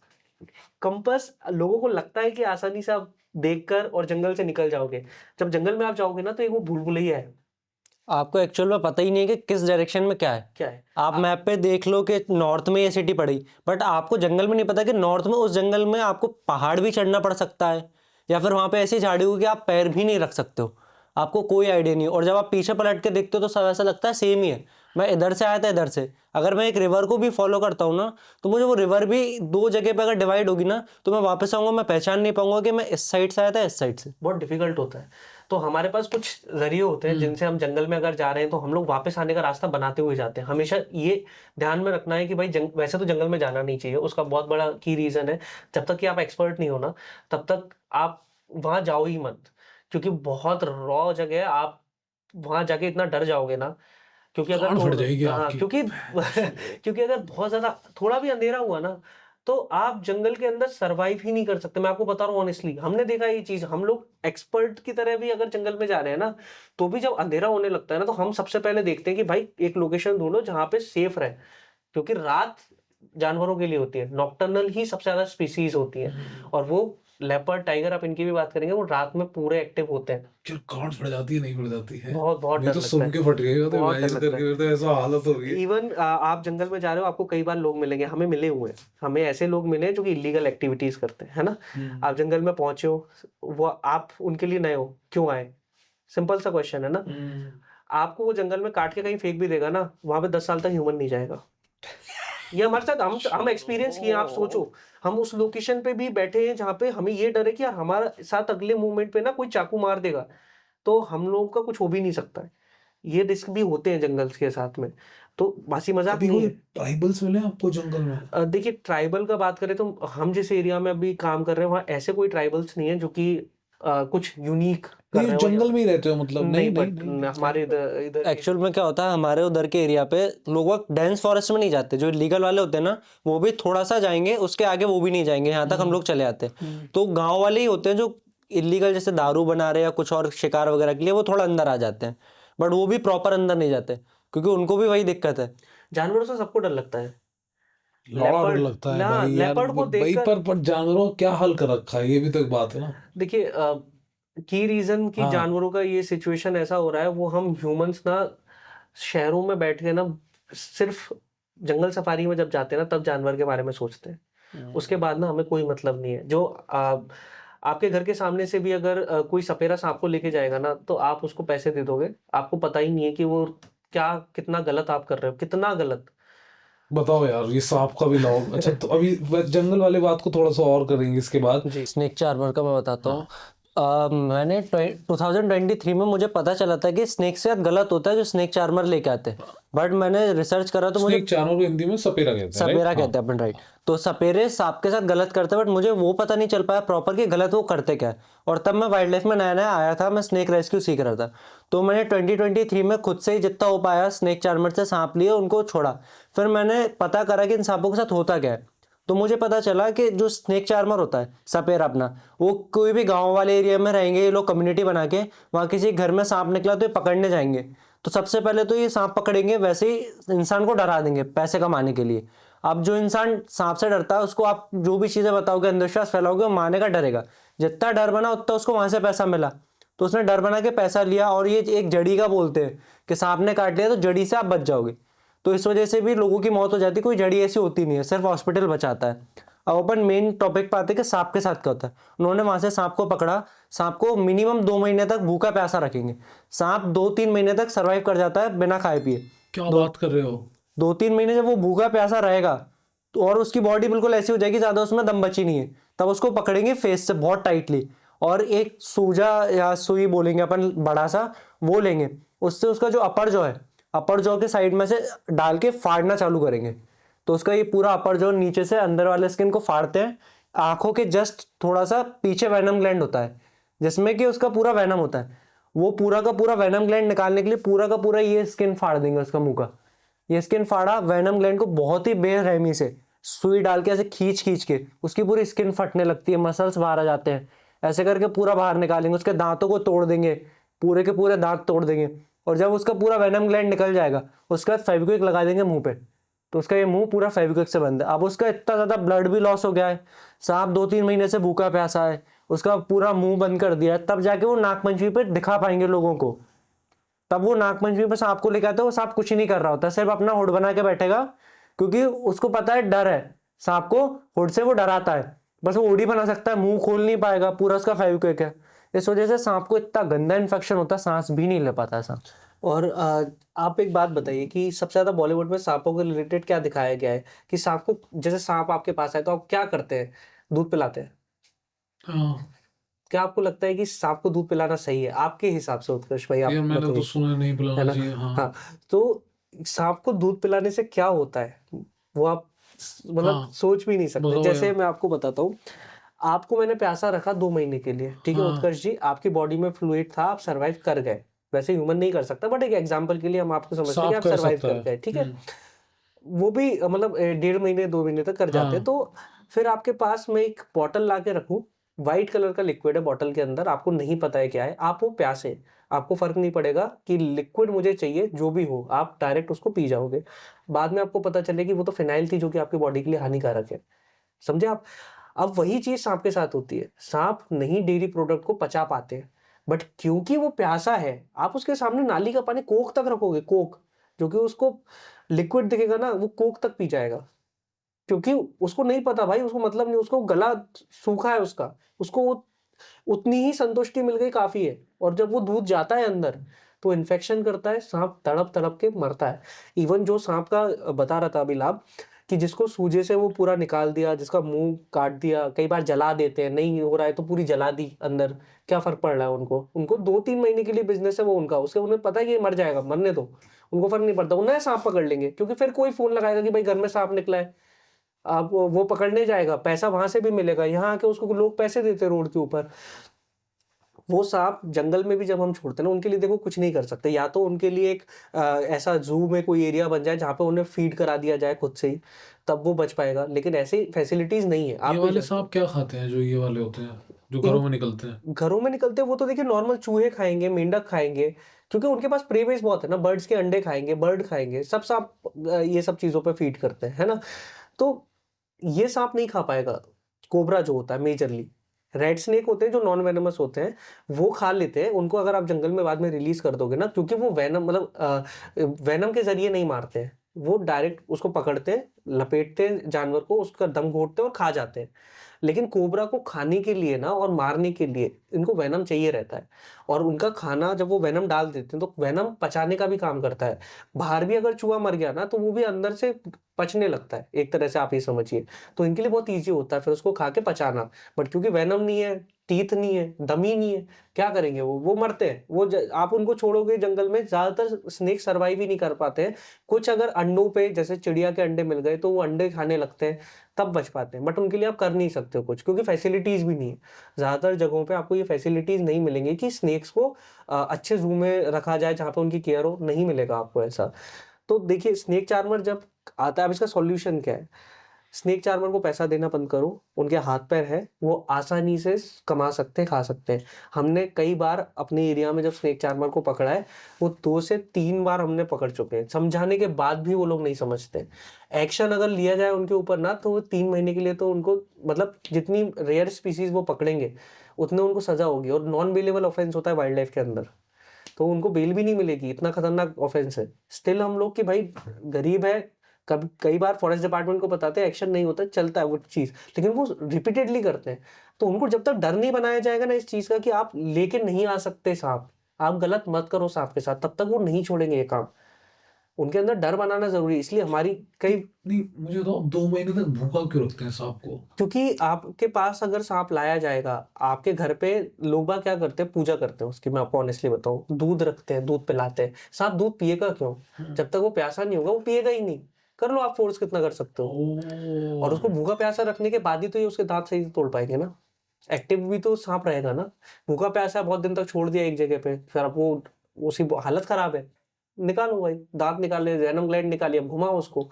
कंपास लोगों को लगता है कि आसानी से आप देखकर और जंगल से निकल जाओगे। जब जंगल में आप जाओगे ना तो एक वो भूल-भुलैया है। आपको एक्चुअल में पता ही नहीं है कि किस डायरेक्शन में क्या है। क्या है? आप मैप पे देख लो कि नॉर्थ में ये सिटी पड़ी, बट आपको जंगल में नहीं पता कि नॉर्थ में उस जंगल में आपको पहाड़ भी चढ़ना पड़ सकता है, या फिर वहाँ पे ऐसी झाड़ी होगी कि आप पैर भी नहीं रख सकते हो। आपको कोई आइडिया नहीं, और जब आप पीछे पलट के देखते हो तो सब ऐसा लगता है सेम ही है। मैं इधर से आया था इधर से, अगर मैं एक रिवर को भी फॉलो करता हूँ ना, तो मुझे वो रिवर भी दो जगह पे अगर डिवाइड होगी ना, तो मैं वापस आऊँगा, मैं पहचान नहीं पाऊंगा कि मैं इस साइड से आया था इस साइड से। बहुत डिफिकल्ट होता है। तो हमारे पास कुछ ज़रिए होते हैं जिनसे हम जंगल में अगर जा रहे हैं तो हम लोग वापस आने का रास्ता बनाते हुए जाते हैं। हमेशा ये ध्यान में रखना है कि भाई वैसे तो जंगल में जाना नहीं चाहिए, उसका बहुत बड़ा की रीज़न है, जब तक कि आप एक्सपर्ट नहीं हो ना, तब तक आप वहाँ जाओ ही मत। क्योंकि बहुत रॉ जगह है, आप वहाँ जाके इतना डर जाओगे ना, क्योंकि अगर कान फट थोड़ा जाएगी हाँ, आपकी। क्योंकि क्योंकि अगर बहुत ज़्यादा थोड़ा भी अंधेरा हुआ ना, तो आप जंगल के अंदर सर्वाइव ही नहीं कर सकते। मैं आपको बता रहा हूँ ऑनेस्टली, हमने देखा है ये चीज़। हम लोग एक्सपर्ट की तरह भी अगर जंगल में जा रहे हैं ना, तो भी जब अंधेरा होने लगता है ना, तो हम सबसे पहले देखते हैं कि भाई एक लोकेशन ढूँढो जहाँ पे सेफ रहे। क्योंकि रात जानवरों के लिए होती है, नॉकटर्नल ही सबसे ज़्यादा स्पीशीज़ होती हैं, और वो लेपर्ड, टाइगर, आप इनकी भी बात करेंगे, वो रात में पूरे एक्टिव होते हैं। यार कान फट जाती है, नहीं फट जाती है? बहुत बहुत मैं डर तो लगता सुन है। के फट गई, मैं तो बहुत डर इमेजिन लगता करके है। मेरे तो ऐसा हालत हो गई। इवन आप जंगल में जा रहे हो, आपको कई बार लोग मिलेंगे, हमें मिले हुए हैं। हमें ऐसे लोग मिले हैं जो कि इल्लीगल एक्टिविटीज़ करते हैं, है ना? आप जंगल में पहुँचे हो, वो आप उनके लिए नए हो, क्यों आए? सिंपल सा क्वेश्चन है ना? आपको वो जंगल में काट के कहीं फेंक भी देगा ना, वहाँ पे 10 साल तक ह्यूमन नहीं जाएगा। ये हमारे साथ हम एक्सपीरियंस किए हैं, आप सोचो। हम उस लोकेशन पे भी बैठे हैं जहाँ पे हमें ये डर है कि यार हमारे साथ अगले मूवमेंट पे ना कोई चाकू मार देगा, तो हम लोगों का कुछ हो भी नहीं सकता है। ये रिस्क भी होते हैं जंगल्स के साथ में, तो हँसी मज़ाक कभी नहीं कोई है। ट्राइबल्स मिले आपको जंगल में? देखिए, ट्राइबल का बात करें तो हम जिस एरिया में अभी काम कर रहे हैं, वहाँ ऐसे कोई ट्राइबल्स नहीं है जो कि कुछ यूनिक कर नहीं रहे हो या जंगल में ही रहते हो मतलब? नहीं नहीं, नहीं बट नहीं नहीं हमारे इधर इधर एक्चुअल में क्या होता है, हमारे उधर के एरिया पे लोग डेंस फॉरेस्ट में नहीं जाते। जो लीगल वाले होते हैं ना, वो भी थोड़ा सा जाएंगे, उसके आगे वो भी नहीं जाएंगे, यहाँ तक हम लोग चले आते हैं। तो गांव वाले ही होते हैं जो इलीगल, जैसे दारू बना रहे हैं या कुछ और शिकार वगैरह के लिए, वो थोड़ा अंदर आ जाते हैं, बट वो भी प्रॉपर अंदर नहीं जाते, क्योंकि उनको भी वही दिक्कत है। जानवरों से सबको डर लगता है। बड़ा डर लेपर्ड लगता है ना, भाई यार लेपर्ड को भाई, देखकर पर जानवरों का क्या हाल कर रखा है, ये भी तो एक बात है ना। देखिए, की रीज़न कि हाँ जानवरों का ये सिचुएशन ऐसा हो रहा है, वो हम ह्यूमंस ना शहरों में बैठ के ना सिर्फ जंगल सफारी में जब जाते हैं ना, तब जानवर के बारे में सोचते हैं। उसके बाद ना हमें कोई मतलब नहीं है। जो आपके घर के सामने से भी अगर कोई सपेरा सांप को लेके जाएगा ना, तो आप उसको पैसे दे दोगे। आपको पता ही नहीं है कि वो क्या, कितना गलत आप कर रहे हो, कितना गलत। बताओ यार, ये सांप का भी लाओ। अच्छा तो अभी जंगल वाली बात को थोड़ा सा और करेंगे इसके बाद। जी। स्नेक चार्मर का मैं बताता हूँ। हाँ। मैंने 2023 में मुझे पता चला था कि स्नेक से गलत होता है जो स्नेक चार्मर लेके आते हैं, बट मैंने रिसर्च करा तो मुझे स्नेक चार्मर को हिंदी में सपेरा कहते हैं, राइट? सपेरा हाँ। कहते हैं अपन, राइट। तो सपेरे सांप के साथ गलत करते हैं, बट मुझे वो पता नहीं चल पाया प्रॉपर कि गलत वो करते क्या है। और तब मैं वाइल्ड लाइफ में नया नया आया था, मैं स्नेक रेस्क्यू सीख रहा था। तो मैंने 2023 में खुद से ही जितना हो पाया स्नेक चार्मर से सांप लिए, उनको छोड़ा। फिर मैंने पता करा कि इन सांपों के साथ होता क्या है। तो मुझे पता चला कि जो स्नेक चार्मर होता है सपेरा अपना, वो कोई भी गांव वाले एरिया में रहेंगे ये लोग, कम्युनिटी बना के, वहाँ किसी घर में सांप निकला तो ये पकड़ने जाएंगे। तो सबसे पहले तो ये सांप पकड़ेंगे, वैसे ही इंसान को डरा देंगे पैसे कमाने के लिए। अब जो इंसान सांप से डरता है, उसको आप जो भी चीज़ें बताओगे, अंधविश्वास फैलाओगे, वो मानेगा, डरेगा। जितना डर बना उतना उसको वहाँ से पैसा मिला, तो उसने डर बना के पैसा लिया। और ये एक जड़ी का बोलते हैं कि सांप ने काट लिया तो जड़ी से आप बच जाओगे। तो इस वजह से भी लोगों की मौत हो जाती है। कोई जड़ी ऐसी होती नहीं है, सिर्फ हॉस्पिटल बचाता है। अब अपन मेन टॉपिक पे आते हैं कि सांप के साथ क्या होता है। उन्होंने वहां से सांप को पकड़ा। सांप को मिनिमम 2 महीने तक भूखा प्यासा रखेंगे। सांप 2-3 महीने तक सर्वाइव कर जाता है बिना खाए पिए। क्या बात कर रहे हो? 2-3 महीने जब वो भूखा प्यासा रहेगा, तो और उसकी बॉडी बिल्कुल ऐसी हो जाएगी, ज्यादा उसमें दम बची नहीं है, तब उसको पकड़ेंगे फेस से बहुत टाइटली, और एक सूजा या सुई बोलेंगे अपन बड़ा सा, वो लेंगे। उससे उसका जो अपर जॉ है, अपर जॉ के साइड में से डाल के फाड़ना चालू करेंगे। तो उसका ये पूरा अपर जॉ नीचे से अंदर वाले स्किन को फाड़ते हैं। आंखों के जस्ट थोड़ा सा पीछे वेनम ग्लैंड होता है, जिसमें कि उसका पूरा वेनम होता है। वो पूरा का पूरा वेनम ग्लैंड निकालने के लिए पूरा का पूरा ये स्किन फाड़ देंगे उसका मुंह का। ये स्किन फाड़ा, वेनम ग्लैंड को बहुत ही बेरहमी से सुई डाल के ऐसे खींच खींच के उसकी पूरी स्किन फटने लगती है, मसल्स बाहर आ जाते हैं। ऐसे करके पूरा बाहर निकालेंगे, उसके दांतों को तोड़ देंगे, पूरे के पूरे दांत तोड़ देंगे। और जब उसका पूरा वेनम ग्लैंड निकल जाएगा, उसके बाद फेविक्विक लगा देंगे मुंह पे, तो उसका ये मुंह पूरा फेविक्विक से बंद है। अब उसका इतना ज़्यादा ब्लड भी लॉस हो गया है, सांप 2-3 महीने से भूखा प्यासा है, उसका पूरा मुंह बंद कर दिया है, तब जाके वो नागपंचमी पे दिखा पाएंगे लोगों को। तब वो नागपंचमी पे सांप को लेकर आते हैं, वो सांप कुछ ही नहीं कर रहा होता, सिर्फ अपना हुड बना के बैठेगा, क्योंकि उसको पता है डर है सांप को, हुड से वो डराता है, बस वो हुड ही बना सकता है, मुंह खोल नहीं पाएगा, पूरा उसका फेविक्विक है। इस वजह से सांप को इतना गंदा इन्फेक्शन होता है, सांस भी नहीं ले पाता है सांप। और आप एक बात बताइए कि सबसे ज्यादा बॉलीवुड में सांपों के रिलेटेड क्या दिखाया गया है कि सांप को, जैसे सांप आपके पास आए तो आप क्या करते हैं? दूध पिलाते हैं। हाँ क्या आपको लगता है कि सांप को दूध पिलाना सही है आपके हिसाब से, उत्कर्ष भाई? आप यार, मैंने तो बताइए। सुना नहीं है पिलाना ना? चाहिए। हाँ हाँ, तो सांप को दूध पिलाने से क्या होता है वो आप मतलब हाँ, सोच भी नहीं सकते। बताओ जैसे यार। मैं आपको बताता हूँ, आपको मैंने प्यासा रखा 2 महीने के लिए, ठीक है हाँ उत्कर्ष जी, आपकी बॉडी में फ्लूइड था, आप सरवाइव कर गए। वैसे ह्यूमन नहीं कर सकता, बट एक एग्जांपल के लिए हम आपको समझते हैं कि सांप आप कर सरवाइव सकता कर है। गए, ठीक है। वो भी मतलब 1.5 महीने 2 महीने तक कर जाते हैं। हाँ तो फिर आपके पास मैं एक बॉटल ला के रखूँ, व्हाइट कलर का लिक्विड है बॉटल के अंदर, आपको नहीं पता है क्या है, आप वो प्यासे, आपको फर्क नहीं पड़ेगा कि लिक्विड मुझे चाहिए, जो भी हो आप डायरेक्ट उसको पी जाओगे। बाद में आपको पता चले कि वो तो फिनाइल थी, जो कि आपकी बॉडी के लिए हानिकारक है। समझे आप? अब वही चीज सांप के साथ होती है, सांप नहीं डेयरी प्रोडक्ट को पचा पाते हैं, बट क्योंकि वो प्यासा है, आप उसके सामने नाली का पानी कोक तक रखोगे, कोक, जो कि उसको लिक्विड दिखेगा ना, वो कोक तक पी जाएगा, क्योंकि उसको नहीं पता भाई, उसको मतलब नहीं, उसको गला सूखा है उसका, उसको उतनी ही संतुष्टि मिल गई काफी है। और जब वो दूध जाता है अंदर तो इन्फेक्शन करता है, सांप तड़प तड़प के मरता है। इवन जो सांप का बता रहा था अभी लाभ, कि जिसको सूजे से वो पूरा निकाल दिया, जिसका मुंह काट दिया, कई बार जला देते हैं, नहीं हो रहा है तो पूरी जला दी अंदर, क्या फर्क पड़ रहा है उनको? उनको 2-3 महीने के लिए बिजनेस है वो उनका, उसके उन्हें पता है कि ये मर जाएगा, मरने दो, उनको फर्क नहीं पड़ता, उन्हें सांप पकड़ लेंगे, क्योंकि फिर कोई फोन लगाएगा कि भाई घर में सांप निकला है, आप वो पकड़ने जाएगा, पैसा वहां से भी मिलेगा, यहाँ आके उसको लोग पैसे देते हैं रोड के ऊपर। वो सांप जंगल में भी जब हम छोड़ते हैं ना, उनके लिए देखो कुछ नहीं कर सकते, या तो उनके लिए एक ऐसा जू में कोई एरिया बन जाए जहाँ पे उन्हें फीड करा दिया जाए खुद से ही, तब वो बच पाएगा, लेकिन ऐसी फैसिलिटीज नहीं है। ये आप वाले सांप क्या खाते हैं जो ये वाले होते हैं जो इन घरों में निकलते हैं? घरों में निकलते हैं वो तो देखिए नॉर्मल चूहे खाएंगे, मेंढक खाएंगे, क्योंकि उनके पास प्रे बेस बहुत है ना, बर्ड्स के अंडे खाएंगे, बर्ड खाएंगे, सब सांप ये सब चीजों पे फीड करते हैं, है ना। तो ये सांप नहीं खा पाएगा, कोबरा जो होता है मेजरली। रेड स्नेक होते हैं जो नॉन वेनमस होते हैं, वो खा लेते हैं उनको, अगर आप जंगल में बाद में रिलीज कर दोगे ना, क्योंकि वो वेनम मतलब वेनम के जरिए नहीं मारते हैं, वो डायरेक्ट उसको पकड़ते हैं, लपेटते हैं जानवर को, उसका दम घोटते हैं और खा जाते हैं। लेकिन कोबरा को खाने के लिए ना और मारने के लिए इनको वेनम चाहिए रहता है, और उनका खाना जब वो वेनम डाल देते हैं तो वेनम पचाने का भी काम करता है। बाहर भी अगर चूहा मर गया ना तो वो भी अंदर से पचने लगता है, एक तरह से आप ये समझिए। तो इनके लिए बहुत ईजी होता है फिर उसको खा के पचाना, बट क्योंकि वेनम नहीं है, टीथ नहीं है, दम ही नहीं है, क्या करेंगे वो मरते हैं। आप उनको छोड़ोगे जंगल में, ज्यादातर स्नेक सर्वाइव ही नहीं कर पाते हैं। कुछ अगर अंडों पे, जैसे चिड़िया के अंडे मिल गए तो वो अंडे खाने लगते हैं, तब बच पाते हैं, बट उनके लिए आप कर नहीं सकते हो कुछ, क्योंकि फैसिलिटीज भी नहीं है। ज्यादातर जगहों पे आपको ये फैसिलिटीज नहीं मिलेंगी कि स्नेक्स को अच्छे जू में रखा जाए जहाँ पे उनकी केयर हो, नहीं मिलेगा आपको ऐसा। तो देखिए स्नेक चार्मर जब आता है, अब इसका सॉल्यूशन क्या है? स्नेक चार्मर को पैसा देना बंद करो, उनके हाथ पैर है, वो आसानी से कमा सकते हैं, खा सकते हैं। हमने कई बार अपने एरिया में जब स्नेक चार्मर को पकड़ा है, वो 2 से 3 बार हमने पकड़ चुके हैं, समझाने के बाद भी वो लोग नहीं समझते। एक्शन अगर लिया जाए उनके ऊपर ना, तो वो 3 महीने के लिए तो उनको मतलब जितनी रेयर स्पीसीज वो पकड़ेंगे उतने उनको सजा होगी, और नॉन बेलेबल ऑफेंस होता है वाइल्ड लाइफ के अंदर, तो उनको बेल भी नहीं मिलेगी, इतना खतरनाक ऑफेंस है। स्टिल हम लोग कि भाई गरीब है, कभी कई बार फॉरेस्ट डिपार्टमेंट को बताते हैं, एक्शन नहीं होता, चलता है वो चीज, लेकिन वो रिपीटेडली करते हैं। तो उनको जब तक डर नहीं बनाया जाएगा ना इस चीज का कि आप लेके नहीं आ सकते सांप, आप गलत मत करो सांप के साथ, तब तक वो नहीं छोड़ेंगे ये काम। उनके अंदर डर बनाना जरूरी है, इसलिए हमारी कई, नहीं, मुझे तो 2 महीने तक भूखा क्यों रखते हैं सांप को? क्योंकि आपके पास अगर सांप लाया जाएगा आपके घर पे, लोग बाग क्या करते हैं, पूजा करते हैं उसकी, मैं आपको ऑनेस्टली बताऊं, दूध रखते हैं, दूध पिलाते हैं। सांप दूध पिएगा क्यों? जब तक वो प्यासा नहीं होगा वो पिएगा ही नहीं। कर लो आप फोर्स कितना कर सकते हो, और उसको ओ, भूखा प्यासा रखने के बाद ही तो ये उसके दांत सही से तोड़ पाएंगे ना, एक्टिव भी तो सांप रहेगा ना। भूखा प्यासा बहुत दिन तक छोड़ दिया एक जगह पे, फिर अब वो उसी हालत खराब है, निकालो भाई, दांत निकाले, रेनम ग्लैंड निकाली, अब घुमाओ उसको।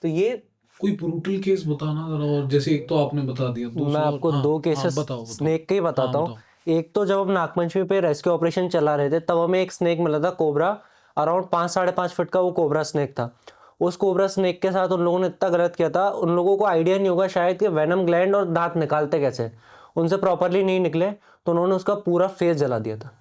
तो ये कोई ब्रूटल केस बताना जरा, और जैसे एक तो आपने बता दिया, मैं दूसरा और आपको हाँ 2 हाँ, केसेस बताओ बताओ। स्नेक के ही हाँ बताता हूँ। बताओ। एक तो जब हम नागपंचमी पे रेस्क्यू ऑपरेशन चला रहे थे, तब हमें एक स्नेक मिला था कोबरा, अराउंड 5 साढ़े 5 फीट का वो कोबरा स्नेक था। उस कोबरा स्नेक के साथ उन लोगों ने इतना गलत किया था, उन लोगों को आइडिया नहीं होगा शायद कि वेनम ग्लैंड और दांत निकालते कैसे, उनसे प्रॉपरली नहीं निकले, तो उन्होंने उसका पूरा फेस जला दिया था।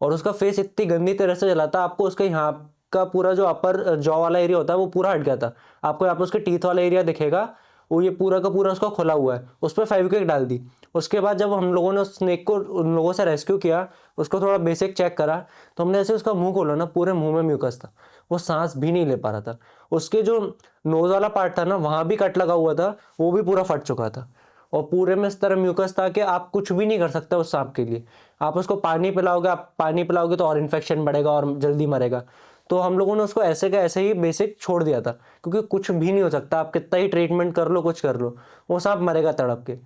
और उसका फेस इतनी गंदी तरह से जला था, आपको उसके यहाँ का पूरा जो अपर जॉ वाला एरिया होता है वो पूरा हट गया था। आपको यहाँ पे उसके टीथ वाला एरिया दिखेगा, वो ये पूरा का पूरा उसका खुला हुआ है, उस पर फेविक्विक डाल दी। उसके बाद जब हम लोगों ने उस स्नेक को उन लोगों से रेस्क्यू किया, उसको थोड़ा बेसिक चेक करा, तो हमने ऐसे उसका मुंह खोला ना, पूरे मुंह में म्यूकस था, वो सांस भी नहीं ले पा रहा था। उसके जो नोज वाला पार्ट था ना, वहाँ भी कट लगा हुआ था, वो भी पूरा फट चुका था। और पूरे में इस तरह म्यूकस था कि आप कुछ भी नहीं कर सकते उस सांप के लिए। आप उसको पानी पिलाओगे, आप पानी पिलाओगे तो और इन्फेक्शन बढ़ेगा और जल्दी मरेगा। तो हम लोगों ने उसको ऐसे का ऐसे ही बेसिक छोड़ दिया था, क्योंकि कुछ भी नहीं हो सकता, आप कितना ही ट्रीटमेंट कर लो, कुछ कर लो, वो सांप मरेगा तड़प के।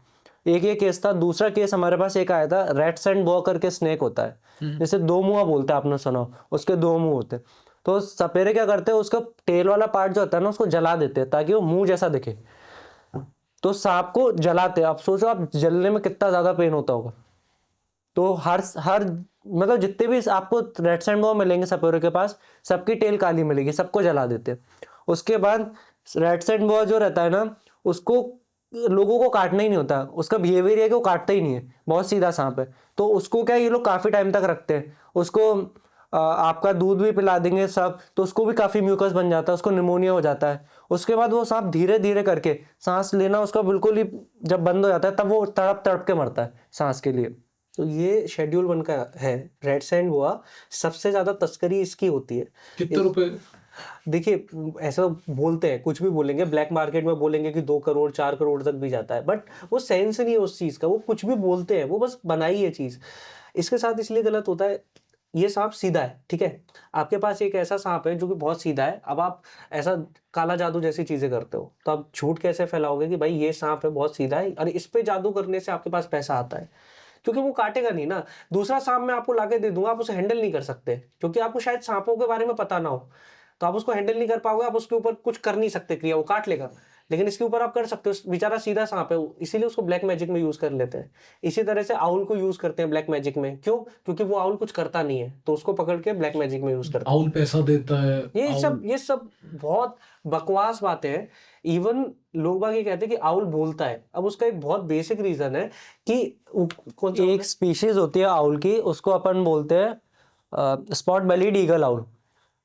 एक ये केस था। दूसरा केस हमारे पास एक आया था, रेट्स एंड बॉ करके स्नेक होता है, जैसे दो मुंहा बोलते हैं, आपने सुना हो, उसके दो मुंह होते हैं। तो सपेरे क्या करते हैं, उसका टेल वाला पार्ट जो होता है ना, उसको जला देते हैं ताकि वो मुंह जैसा दिखे। तो सांप को जलाते हैं। आप सोचो, आप जलने में कितना ज्यादा पेन होता होगा। तो हर हर मतलब जितने भी आपको रेड सैंड बॉ मिलेंगे सपेरों के पास, सबकी टेल काली मिलेगी, सबको जला देते हैं। उसके बाद रेड सैंड बॉ जो रहता है ना, उसको लोगों को काटना ही नहीं होता, उसका बिहेवियर है कि वो काटता ही नहीं है, बहुत सीधा सांप है। तो उसको क्या, ये लोग काफी टाइम तक रखते हैं उसको। आपका दूध भी पिला देंगे सब, तो उसको भी काफी म्यूकस बन जाता है, उसको निमोनिया हो जाता है। उसके बाद वो सांप धीरे धीरे करके सांस लेना उसका बिल्कुल ही जब बंद हो जाता है, तब वो तड़प तड़प के मरता है सांस के लिए। तो ये शेड्यूल 1 का है रेड सैंड बोआ। सबसे ज्यादा तस्करी इसकी होती है। कितने रुपए? देखिए, ऐसा बोलते हैं, कुछ भी बोलेंगे, ब्लैक मार्केट में बोलेंगे कि 2 करोड़ 4 करोड़ तक भी जाता है, बट वो सेंस नहीं है उस चीज का। वो कुछ भी बोलते हैं, वो बस बनाई है चीज। इसके साथ इसलिए गलत होता है, ये सांप सीधा है, ठीक है। आपके पास एक ऐसा सांप है जो कि बहुत सीधा है, अब आप ऐसा काला जादू जैसी चीजें करते हो, तो आप झूठ कैसे फैलाओगे कि भाई ये सांप है, बहुत सीधा है, और इस पे जादू करने से आपके पास पैसा आता है, क्योंकि वो काटेगा नहीं ना। दूसरा सांप मैं आपको लाके दे दूंगा, आप उसे हैंडल नहीं कर सकते, क्योंकि आपको शायद सांपों के बारे में पता ना हो, तो आप उसको हैंडल नहीं कर पाओगे, आप उसके ऊपर कुछ कर नहीं सकते क्रिया, वो काट लेगा। लेकिन इसके ऊपर आप कर सकते हो, बेचारा सीधा सांप है, इसीलिए उसको ब्लैक मैजिक में यूज कर लेते हैं। इसी तरह से आउल को यूज करते हैं ब्लैक मैजिक में, क्यों? क्योंकि वो आउल कुछ करता नहीं है, तो उसको पकड़ के ब्लैक मैजिक में यूज करते हैं। आउल पैसा देता है? ये सब बहुत बकवास बातें हैं। इवन लोग बाग ये कहते हैं कि आउल बोलता है। अब उसका एक बहुत बेसिक रीजन है कि कौन सा एक स्पीशीज होती है आउल की, उसको अपन बोलते हैं स्पॉट बेलीड ईगल आउल,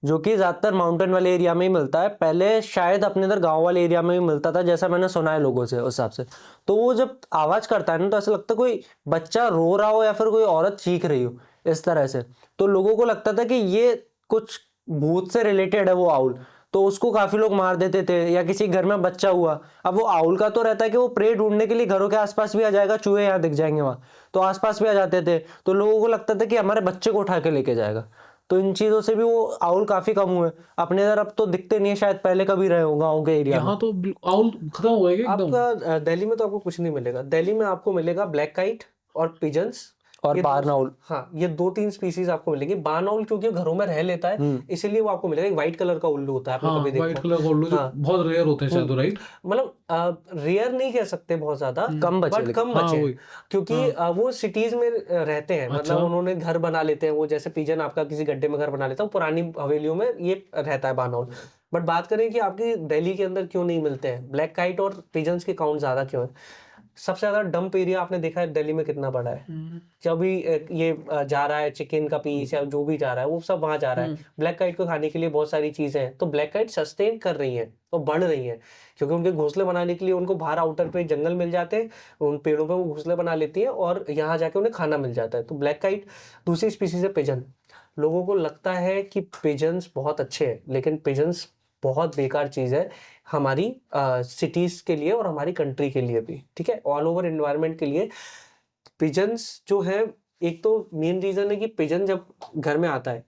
जो कि ज्यादातर माउंटेन वाले एरिया में ही मिलता है। पहले शायद अपने इधर गांव वाले एरिया में भी मिलता था, जैसा मैंने सुना है लोगों से, उस हिसाब से। तो वो जब आवाज करता है ना, तो ऐसा लगता है कोई बच्चा रो रहा हो या फिर कोई औरत चीख रही हो, इस तरह से। तो लोगों को लगता था कि ये कुछ भूत से रिलेटेड है वो आउल, तो उसको काफी लोग मार देते थे। या किसी घर में बच्चा हुआ, अब वो आउल का तो रहता है कि वो प्रे ढूंढने के लिए घरों के आसपास भी आ जाएगा, चूहे यहाँ दिख जाएंगे वहां, तो आसपास भी आ जाते थे। तो लोगों को लगता था कि हमारे बच्चे को उठा के लेके जाएगा। तो इन चीजों से भी वो आउल काफी कम हुए अपने इधर। अब तो दिखते नहीं है, शायद पहले कभी रहे हो गाँव के एरिया में। यहाँ तो आउल खत्म हो गया क्या एकदम? आपका दिल्ली में तो आपको कुछ नहीं मिलेगा। दिल्ली में आपको मिलेगा ब्लैक काइट और पिजन्स और बार्न आउल। हाँ, ये 2-3 स्पीसीज आपको मिलेंगी। बार्न आउल क्योंकि घरों में रह लेता है, इसीलिए वो आपको मिलेगा। एक व्हाइट कलर का उल्लू होता है, आपने हाँ, कभी देखा व्हाइट हो? कलर का उल्लू जो हाँ। बहुत रेयर होते हैं शायद, राइट? मतलब रेयर नहीं कह सकते बहुत ज्यादा, कम बचे बट लेकिन। कम हाँ, बचे वही। क्योंकि वो सिटीज में रहते हैं। अच्छा। मतलब उन्होंने घर बना लेते हैं, वो जैसे पिजन आपका किसी गड्ढे में घर बना लेता है, पुरानी हवेलियों में ये रहता है बानौल। बट बात करें कि आपकी दिल्ली के अंदर क्यों नहीं मिलते हैं ब्लैक काइट और पिजन्स के काउंट ज्यादा क्यों है? सबसे ज्यादा डंप एरिया आपने देखा है दिल्ली में कितना बड़ा है? जब भी ये जा रहा है चिकन का पीस या जो भी जा रहा है, वो सब वहां जा रहा है। ब्लैक काइट को खाने के लिए बहुत सारी चीजें हैं, तो ब्लैक काइट सस्टेन कर रही हैं और बढ़ रही हैं, क्योंकि उनके घोंसले बनाने के लिए उनको बाहर आउटर पे जंगल मिल जाते हैं, उन पेड़ों पे वो घोंसले बना लेती है और यहाँ जाके उन्हें खाना मिल जाता है। तो ब्लैक काइट। दूसरी स्पीसीज है पिजन। लोगों को लगता है कि पिजन्स बहुत अच्छे हैं, लेकिन पिजन्स बहुत बेकार चीज है हमारी सिटीज के लिए और हमारी कंट्री के लिए भी, ठीक है, ऑल ओवर एनवायरनमेंट के लिए। पिजन्स जो है, एक तो मेन रीजन है कि पिजन जब घर में आता है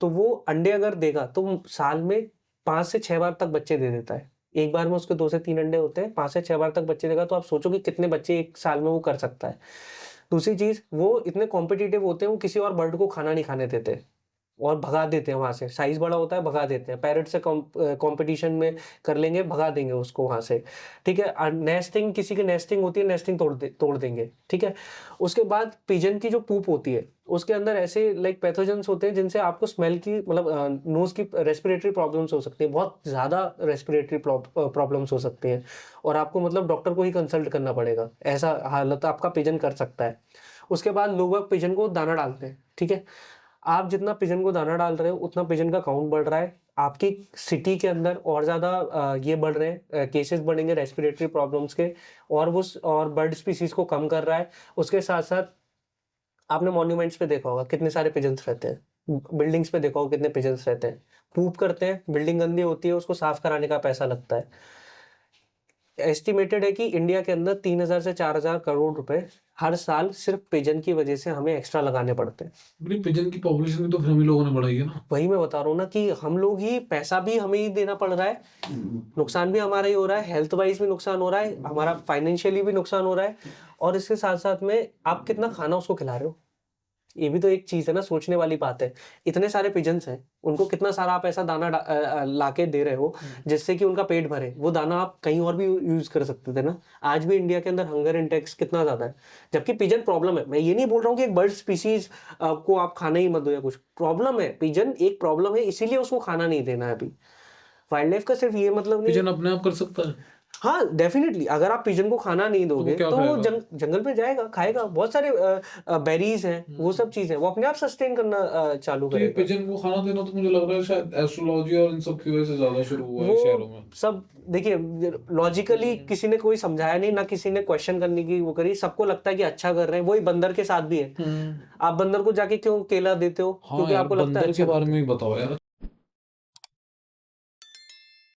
तो वो अंडे अगर देगा तो साल में 5 से 6 बार तक बच्चे दे देता है। एक बार में उसके 2 से 3 अंडे होते हैं, 5 से 6 बार तक बच्चे देगा, तो आप सोचो कि कितने बच्चे एक साल में वो कर सकता है। दूसरी चीज, वो इतने कॉम्पिटिटिव होते हैं, वो किसी और बर्ड को खाना नहीं खाने देते। और भगा देते हैं वहाँ से, साइज बड़ा होता है भगा देते हैं, पैरट से कंपटीशन में कर लेंगे, भगा देंगे उसको वहाँ से, ठीक है। नेस्टिंग, किसी की नेस्टिंग होती है, नेस्टिंग तोड़ देंगे, ठीक है। उसके बाद पिजन की जो पूप होती है उसके अंदर ऐसे लाइक पैथोजेंस होते हैं जिनसे आपको स्मेल की मतलब नोज की रेस्पिरेटरी प्रॉब्लम्स हो सकती है, बहुत ज़्यादा रेस्पिरेटरी प्रॉब्लम्स हो सकती हैं, और आपको मतलब डॉक्टर को ही कंसल्ट करना पड़ेगा, ऐसा हालत आपका पिजन कर सकता है। उसके बाद लोग पिजन को दाना डालते हैं, ठीक है। आप जितना पिजन को दाना डाल रहे हो उतना पिजन का काउंट बढ़ रहा है, आपकी सिटी के अंदर और ज़्यादा ये बढ़ रहे हैं, केसेस बढ़ेंगे रेस्पिरेटरी प्रॉब्लम्स के, और बर्ड स्पीसीज को कम कर रहा है। उसके साथ साथ आपने मॉन्यूमेंट्स पे देखा होगा कितने सारे पिजन्स रहते हैं, बिल्डिंग्स पे देखा होगा कितने पिजन्स रहते हैं, पूप करते हैं, बिल्डिंग गंदी होती है, उसको साफ कराने का पैसा लगता है। एस्टिमेटेड है कि इंडिया के अंदर 3000 से 4000 करोड़ रुपए हर साल सिर्फ पिजन की वजह से हमें एक्स्ट्रा लगाने पड़ते हैं। लेकिन पिजन की पॉपुलेशन भी तो फिर हम ही लोगों ने बढ़ाई है ना। वही मैं बता रहा हूँ ना कि हम लोग ही, पैसा भी हमें ही देना पड़ रहा है, नुकसान भी हमारा ही हो रहा है, हेल्थ वाइज भी नुकसान हो रहा है, हमारा फाइनेंशियली भी नुकसान हो रहा है, और इसके साथ साथ में आप कितना खाना उसको खिला रहे हो, ये भी तो एक चीज है ना, सोचने वाली बात है। इतने सारे पिजन्स हैं, उनको कितना सारा आप ऐसा दाना लाके दे रहे हो जिससे कि उनका पेट भरे, वो दाना आप कहीं और भी यूज कर सकते थे ना। आज भी इंडिया के अंदर हंगर इंडेक्स कितना ज्यादा है, जबकि पिजन प्रॉब्लम है। मैं ये नहीं बोल रहा हूँ कि एक बर्ड स्पीसीज को आप खाना ही मत दो या कुछ, प्रॉब्लम है, पिजन एक प्रॉब्लम है, इसीलिए उसको खाना नहीं देना है अभी। वाइल्ड लाइफ का सिर्फ ये मतलब नहीं। पिजन अपने आप कर सकता है। हाँ डेफिनेटली, अगर आप पिजन को खाना नहीं दोगे क्या तो वो खाएगा? जंगल में जाएगा, खाएगा, बहुत सारे बेरीज हैं, वो सब चीजें, वो अपने आप सस्टेन करना चालू तो ये करेगा। पिजन को खाना देना तो मुझे लग रहा है शायद एस्ट्रोलॉजी और इन सब की वजह से ज्यादा शुरू हुआ है शहरों वो में। सब देखिए, लॉजिकली किसी ने कोई समझाया नहीं ना, किसी ने क्वेश्चन करने की वो करी, सबको लगता है कि अच्छा कर रहे हैं। वही बंदर के साथ भी है, आप बंदर को जाके क्यों केला देते हो? हाँ क्योंकि यार, आपको लगता है बंदर के अच्छा बारे करते में ही बताओ यार,